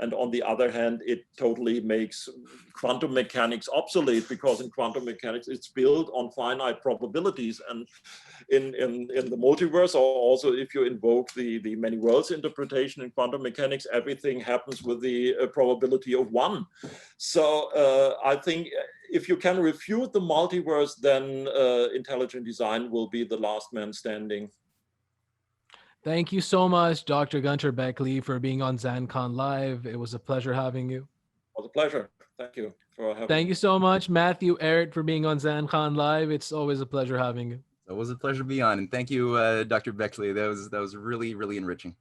And on the other hand, it totally makes quantum mechanics obsolete, because in quantum mechanics, it's built on finite probabilities. And in the multiverse, or also if you invoke the many worlds interpretation in quantum mechanics, everything happens with the probability of 1. So I think if you can refute the multiverse, then intelligent design will be the last man standing. Thank you so much, Dr. Günter Bechly, for being on ZanCon Live. It was a pleasure having you. It was a pleasure. Thank you for having me. Thank you so much, Matthew Ehret, for being on ZanCon Live. It's always a pleasure having you. It was a pleasure to be on, and thank you, Dr. Bechly. That was really, really enriching.